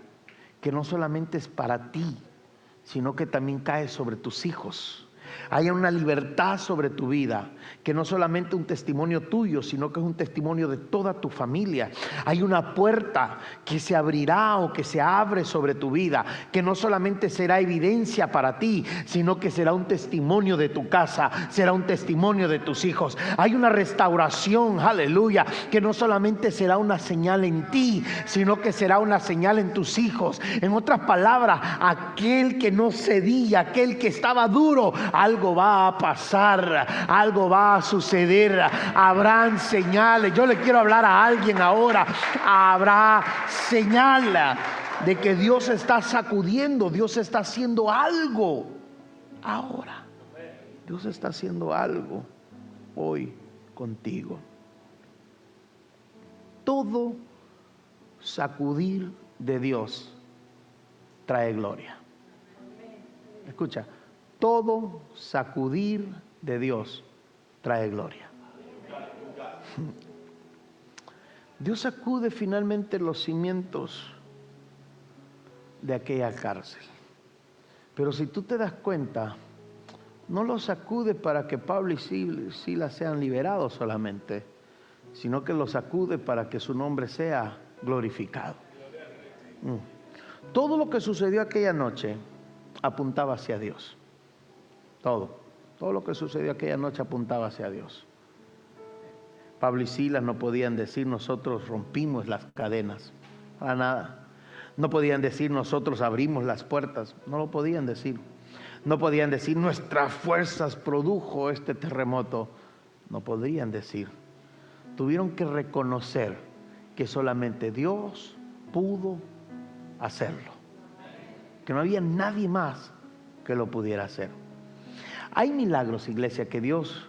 que no solamente es para ti, sino que también cae sobre tus hijos. Hay una libertad sobre tu vida, que no solamente un testimonio tuyo, sino que es un testimonio de toda tu familia. Hay una puerta que se abrirá o que se abre sobre tu vida, que no solamente será evidencia para ti, sino que será un testimonio de tu casa, será un testimonio de tus hijos. Hay una restauración, aleluya, que no solamente será una señal en ti, sino que será una señal en tus hijos. En otras palabras, aquel que no cedía, aquel que estaba duro, algo va a pasar, algo va a suceder, habrán señales. Yo le quiero hablar a alguien ahora, habrá señal de que Dios está sacudiendo, Dios está haciendo algo ahora. Dios está haciendo algo hoy contigo. Todo sacudir de Dios trae gloria. Escucha. Todo sacudir de Dios trae gloria. Dios sacude finalmente los cimientos de aquella cárcel. Pero si tú te das cuenta, no los sacude para que Pablo y Silas sean liberados solamente, sino que los sacude para que su nombre sea glorificado. Todo lo que sucedió aquella noche apuntaba hacia Dios. Todo lo que sucedió aquella noche apuntaba hacia Dios. Pablo y Silas no podían decir nosotros rompimos las cadenas, para nada. No podían decir nosotros abrimos las puertas, no lo podían decir. No podían decir nuestras fuerzas produjo este terremoto, no podrían decir. Tuvieron que reconocer que solamente Dios pudo hacerlo, que no había nadie más que lo pudiera hacer. Hay milagros, iglesia, que Dios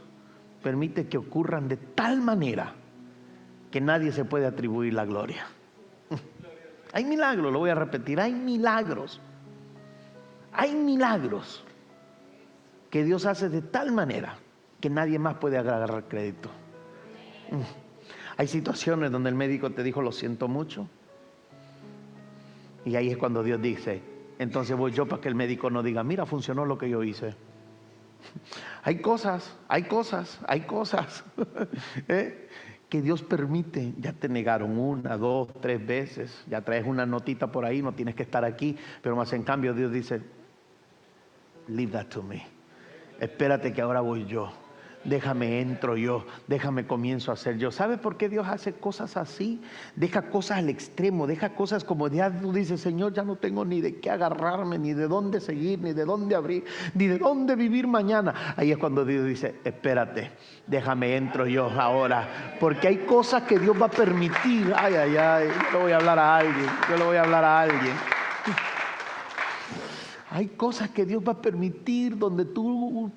permite que ocurran de tal manera que nadie se puede atribuir la gloria. Hay milagros, lo voy a repetir, hay milagros que Dios hace de tal manera que nadie más puede agarrar crédito. Hay situaciones donde el médico te dijo lo siento mucho, y ahí es cuando Dios dice, entonces voy yo para que el médico no diga, mira, funcionó lo que yo hice. Hay cosas que Dios permite. Ya te negaron 1, 2, 3 veces, ya traes una notita por ahí, no tienes que estar aquí, pero más en cambio Dios dice, leave that to me, espérate que ahora voy yo, déjame entro yo, déjame comienzo a hacer yo. ¿Sabes por qué Dios hace cosas así? Deja cosas al extremo, deja cosas como ya tú dices, Señor, ya no tengo ni de qué agarrarme, ni de dónde seguir, ni de dónde abrir, ni de dónde vivir mañana. Ahí es cuando Dios dice, espérate, déjame entro yo ahora, porque hay cosas que Dios va a permitir. Yo le voy a hablar a alguien. Hay cosas que Dios va a permitir donde tú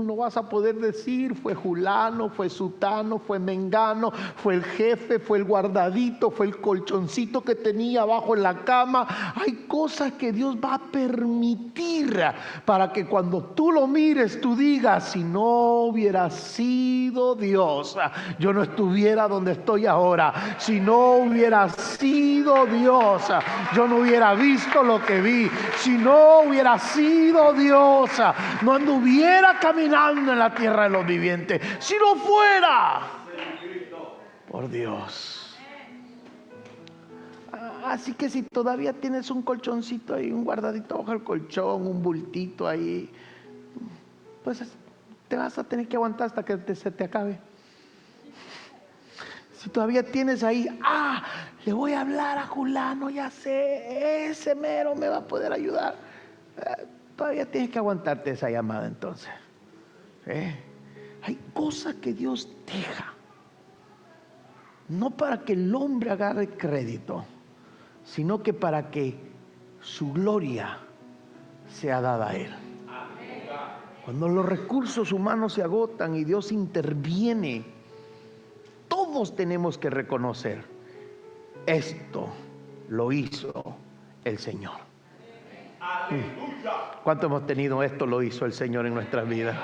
no vas a poder decir, fue fulano, fue sutano, fue mengano, fue el jefe, fue el guardadito, fue el colchoncito que tenía abajo en la cama. Hay cosas que Dios va a permitir para que cuando tú lo mires, tú digas, si no hubiera sido Dios, yo no estuviera donde estoy ahora. Si no hubiera sido Dios, yo no hubiera visto lo que vi. Si no hubiera sido Dios, no anduviera caminando en la tierra de los vivientes. Si no fuera por Dios. Así que si todavía tienes un colchoncito ahí, un guardadito bajo el colchón, un bultito ahí, pues te vas a tener que aguantar hasta que se te acabe. Si todavía tienes ahí, le voy a hablar a fulano, ya sé, ese mero me va a poder ayudar. Todavía tienes que aguantarte esa llamada entonces. Hay cosas que Dios deja, no para que el hombre agarre crédito, sino que para que su gloria sea dada a Él. Cuando los recursos humanos se agotan y Dios interviene, todos tenemos que reconocer, esto lo hizo el Señor. ¿Cuánto hemos tenido esto lo hizo el Señor en nuestras vidas?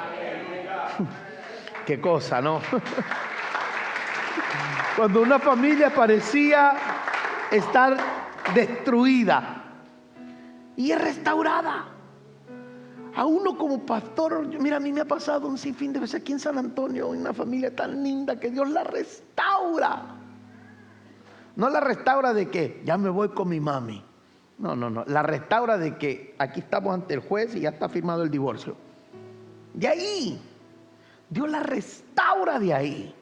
Qué cosa, ¿no? Cuando una familia parecía estar destruida y es restaurada. A uno como pastor, mira, a mí me ha pasado un sinfín de veces aquí en San Antonio, una familia tan linda que Dios la restaura. No la restaura de que ya me voy con mi mami. No. La restaura de que aquí estamos ante el juez y ya está firmado el divorcio. De ahí, Dios la restaura de ahí.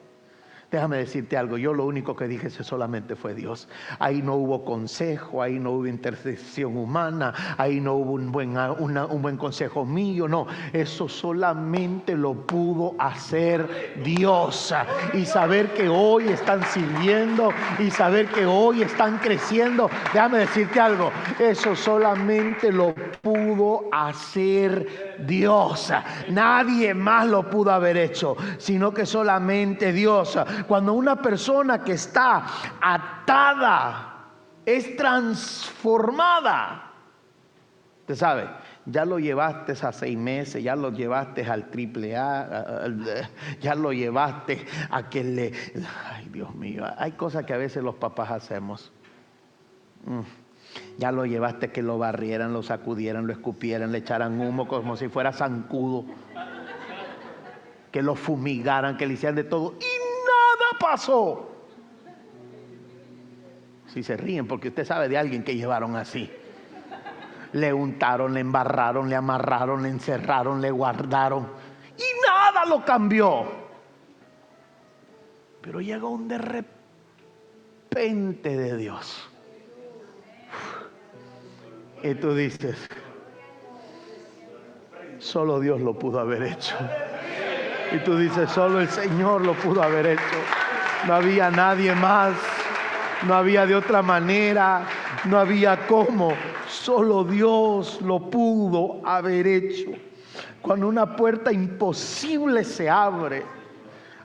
Déjame decirte algo, yo lo único que dije solamente fue Dios. Ahí no hubo consejo, ahí no hubo intercesión humana, ahí no hubo un buen consejo mío, no. Eso solamente lo pudo hacer Dios. Y saber que hoy están sirviendo y saber que hoy están creciendo, déjame decirte algo, eso solamente lo pudo hacer Dios. Nadie más lo pudo haber hecho, sino que solamente Dios. Cuando una persona que está atada es transformada, usted sabe, ya lo llevaste a 6 meses, ya lo llevaste al AAA, ya lo llevaste a que le... Ay, Dios mío, hay cosas que a veces los papás hacemos. Ya lo llevaste a que lo barrieran, lo sacudieran, lo escupieran, le echaran humo como si fuera zancudo, que lo fumigaran, que le hicieran de todo y nada pasó. Si se ríen porque usted sabe de alguien que llevaron así. Le untaron, le embarraron, le amarraron, le encerraron, le guardaron y nada lo cambió. Pero llegó un de repente de Dios. Y tú dices, solo Dios lo pudo haber hecho. Y tú dices, solo el Señor lo pudo haber hecho. No había nadie más, no había de otra manera, no había cómo. Solo Dios lo pudo haber hecho. Cuando una puerta imposible se abre,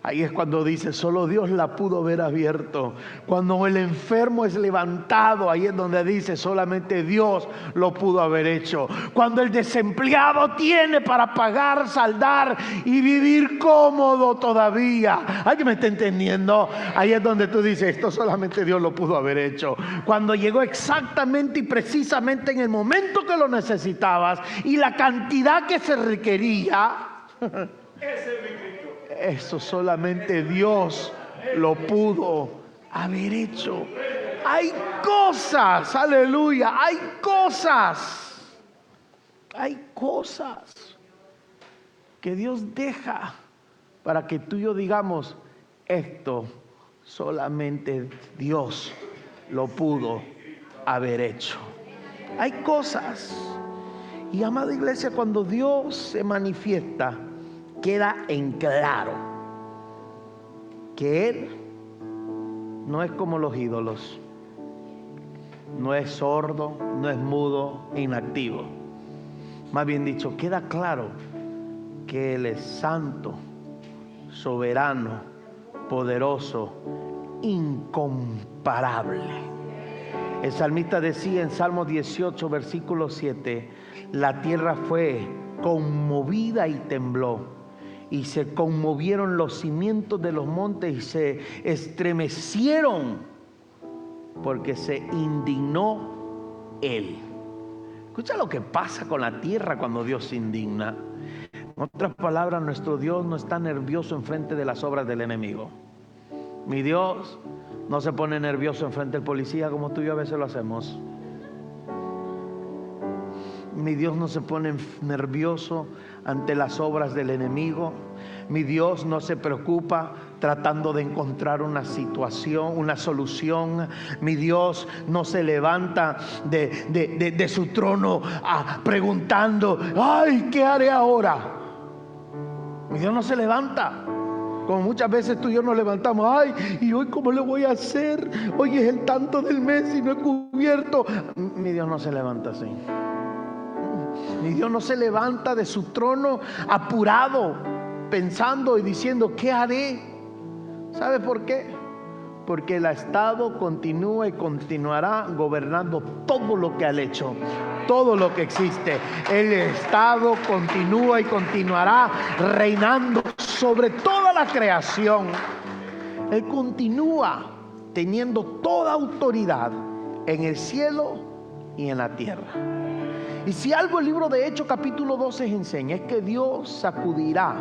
ahí es cuando dice, solo Dios la pudo haber abierto. Cuando el enfermo es levantado, ahí es donde dice, solamente Dios lo pudo haber hecho. Cuando el desempleado tiene para pagar, saldar y vivir cómodo todavía. ¿Alguien me está entendiendo? Ahí es donde tú dices, esto solamente Dios lo pudo haber hecho. Cuando llegó exactamente y precisamente en el momento que lo necesitabas y la cantidad que se requería. Eso solamente Dios lo pudo haber hecho. Hay cosas, aleluya, hay cosas que Dios deja para que tú y yo digamos, esto solamente Dios lo pudo haber hecho. Hay cosas. Y amada iglesia, cuando Dios se manifiesta, queda en claro que Él no es como los ídolos. no es sordo, no es mudo, inactivo. Más bien dicho, queda claro que Él es santo, soberano, poderoso, incomparable. El salmista decía en Salmo 18, versículo 7, la tierra fue conmovida y tembló, y se conmovieron los cimientos de los montes y se estremecieron, porque se indignó Él. Escucha lo que pasa con la tierra cuando Dios se indigna. En otras palabras, nuestro Dios no está nervioso en frente de las obras del enemigo. Mi Dios no se pone nervioso en frente del policía como tú y yo a veces lo hacemos. Mi Dios no se pone nervioso ante las obras del enemigo. Mi Dios no se preocupa tratando de encontrar una situación, una solución. Mi Dios no se levanta de su trono preguntando, ay, ¿qué haré ahora? Mi Dios no se levanta como muchas veces tú y yo nos levantamos. Ay, ¿y hoy cómo le voy a hacer? Hoy es el tanto del mes y no he cubierto. Mi Dios no se levanta así. Mi Dios no se levanta de su trono apurado, pensando y diciendo, ¿qué haré? ¿Sabe por qué? Porque Él ha estado, continúa y continuará gobernando todo lo que ha hecho, todo lo que existe. El Estado continúa y continuará reinando sobre toda la creación. Él continúa teniendo toda autoridad en el cielo y en la tierra. Y si algo el libro de Hechos capítulo 12 enseña, es que Dios sacudirá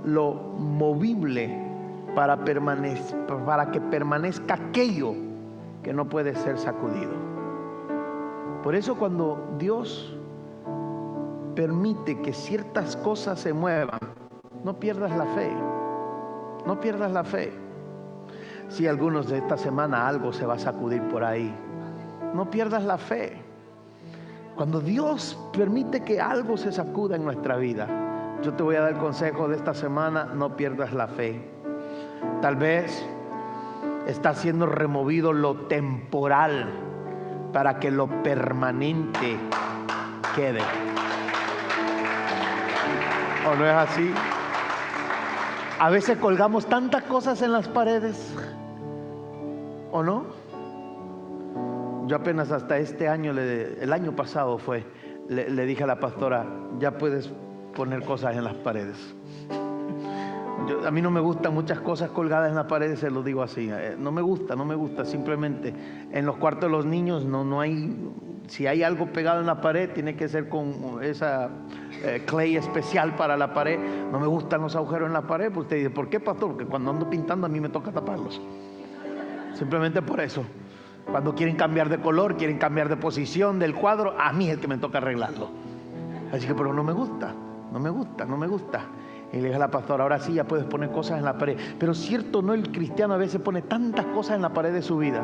lo movible para que permanezca aquello que no puede ser sacudido. Por eso cuando Dios permite que ciertas cosas se muevan, no pierdas la fe. No pierdas la fe. Si algunos de esta semana algo se va a sacudir por ahí, no pierdas la fe. Cuando Dios permite que algo se sacuda en nuestra vida, yo te voy a dar el consejo de esta semana: no pierdas la fe. Tal vez está siendo removido lo temporal para que lo permanente quede. ¿O no es así? A veces colgamos tantas cosas en las paredes, ¿o no? Yo apenas hasta este año, el año pasado fue, le dije a la pastora, ya puedes poner cosas en las paredes. A mí no me gustan muchas cosas colgadas en las paredes, se lo digo así. No me gusta, simplemente. En los cuartos de los niños no hay, si hay algo pegado en la pared, tiene que ser con esa clay especial para la pared. No me gustan los agujeros en la pared, porque usted dice, ¿por qué, pastor? Porque cuando ando pintando a mí me toca taparlos. Simplemente por eso. Cuando quieren cambiar de color, quieren cambiar de posición del cuadro, a mí es el que me toca arreglarlo. Así que, pero no me gusta. Y le dije a la pastora, ahora sí ya puedes poner cosas en la pared. Pero cierto, ¿no? El cristiano a veces pone tantas cosas en la pared de su vida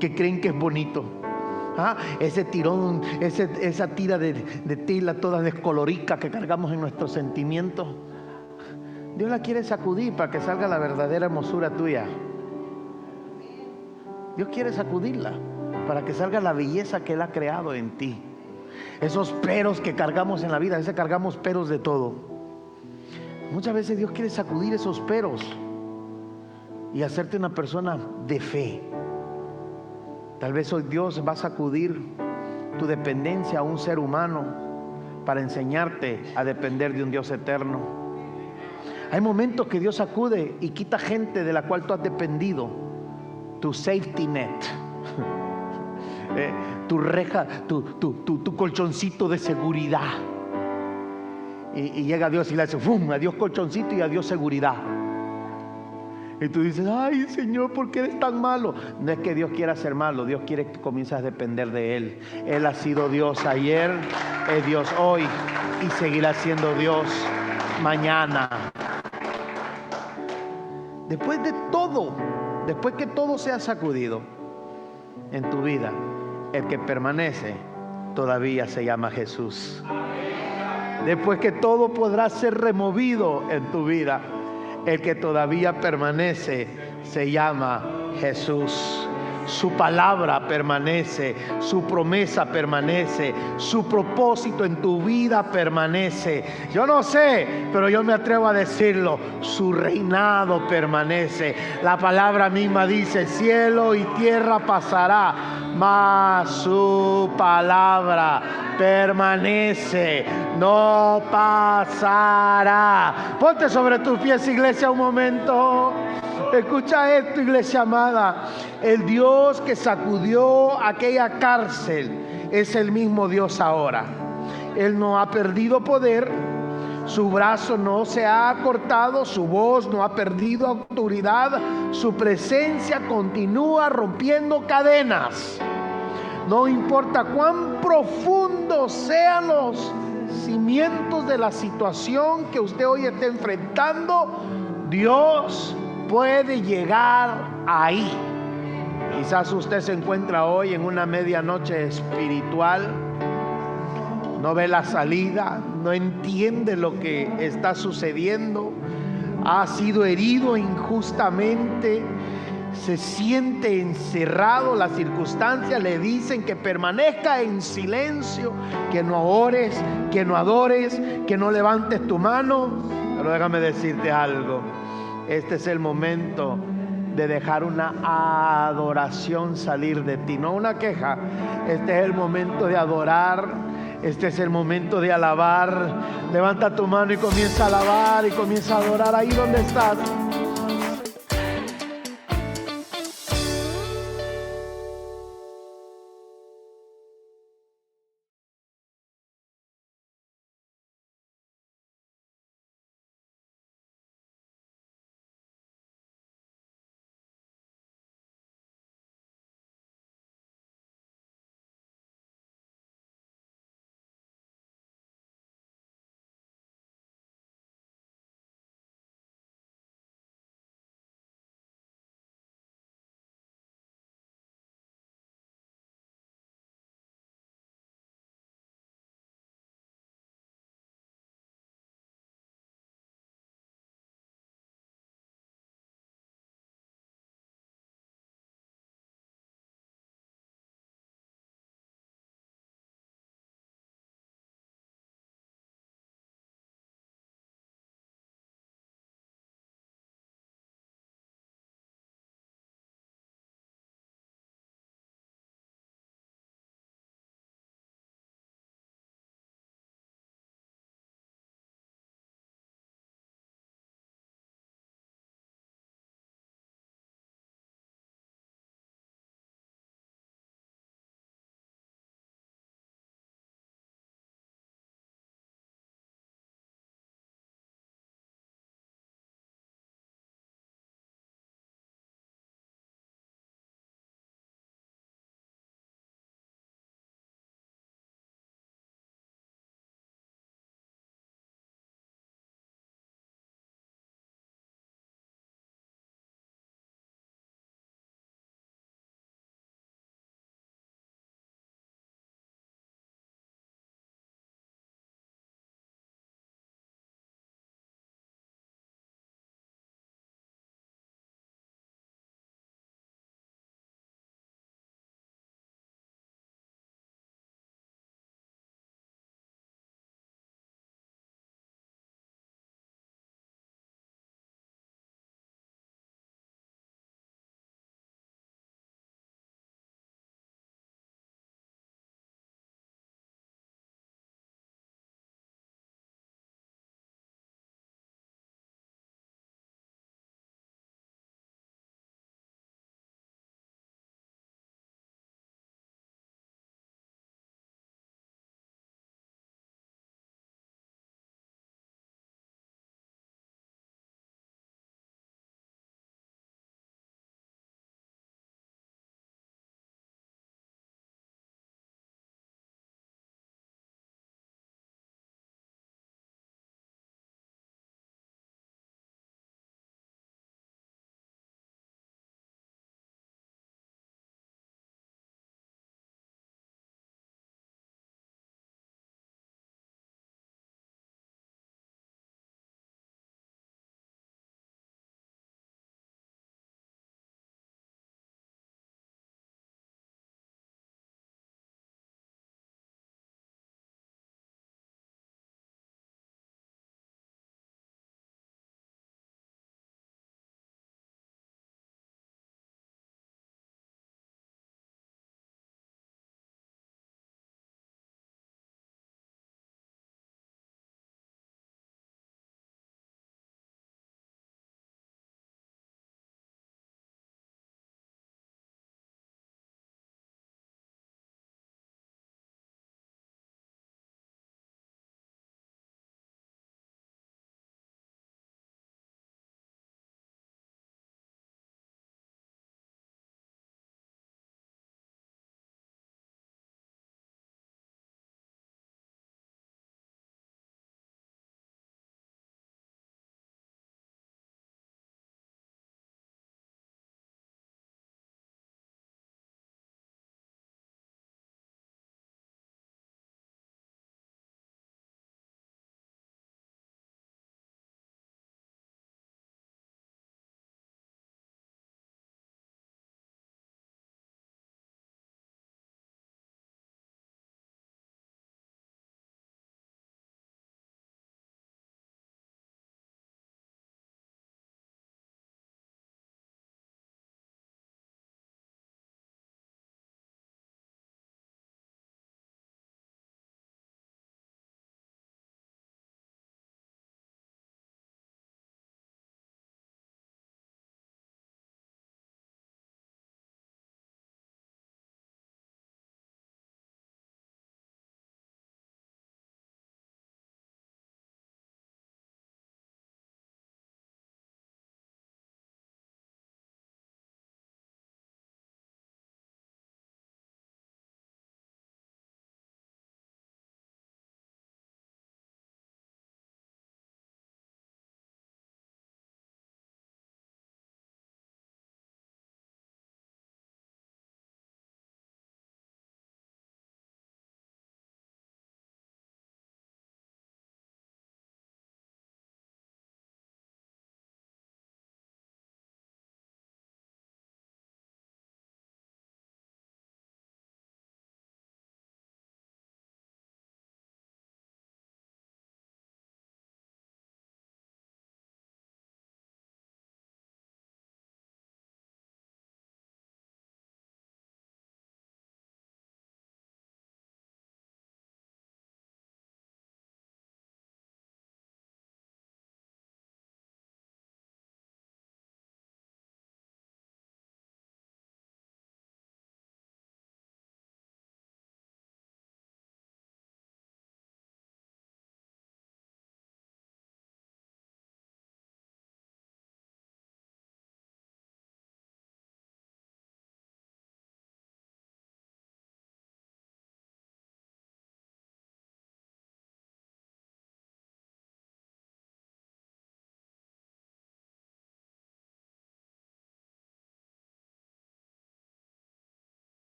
que creen que es bonito. Ese tirón, esa tira de tela toda descolorica que cargamos en nuestros sentimientos, Dios la quiere sacudir para que salga la verdadera hermosura tuya. Dios quiere sacudirla para que salga la belleza que Él ha creado en ti. Esos peros que cargamos en la vida, a veces cargamos peros de todo. Muchas veces Dios quiere sacudir esos peros y hacerte una persona de fe. Tal vez hoy Dios va a sacudir tu dependencia a un ser humano para enseñarte a depender de un Dios eterno. Hay momentos que Dios sacude y quita gente de la cual tú has dependido. Tu safety net, tu reja, tu colchoncito de seguridad. Y llega Dios y le hace ¡fum! Adiós colchoncito y adiós seguridad. Y tú dices, ay Señor, ¿por qué eres tan malo? No es que Dios quiera ser malo, Dios quiere que comiences a depender de Él. Él ha sido Dios ayer, es Dios hoy y seguirá siendo Dios mañana. Después de todo, después que todo sea sacudido en tu vida, el que permanece todavía se llama Jesús. Después que todo podrá ser removido en tu vida, el que todavía permanece se llama Jesús. Su palabra permanece, su promesa permanece, su propósito en tu vida permanece. Yo no sé, pero yo me atrevo a decirlo, su reinado permanece. La palabra misma dice, cielo y tierra pasará, mas su palabra permanece, no pasará. Ponte sobre tus pies, iglesia, un momento. Escucha esto, iglesia amada. El Dios que sacudió aquella cárcel es el mismo Dios ahora. Él no ha perdido poder, su brazo no se ha cortado, su voz no ha perdido autoridad, su presencia continúa rompiendo cadenas. No importa cuán profundos sean los cimientos de la situación que usted hoy está enfrentando, Dios puede llegar ahí. Quizás usted se encuentra hoy en una medianoche espiritual, no ve la salida, no entiende lo que está sucediendo, ha sido herido injustamente, se siente encerrado, las circunstancias le dicen que permanezca en silencio, que no ores, que no adores, que no levantes tu mano. Pero déjame decirte algo, este es el momento de dejar una adoración salir de ti, no una queja. Este es el momento de adorar, este es el momento de alabar. Levanta tu mano y comienza a alabar y comienza a adorar ahí donde estás.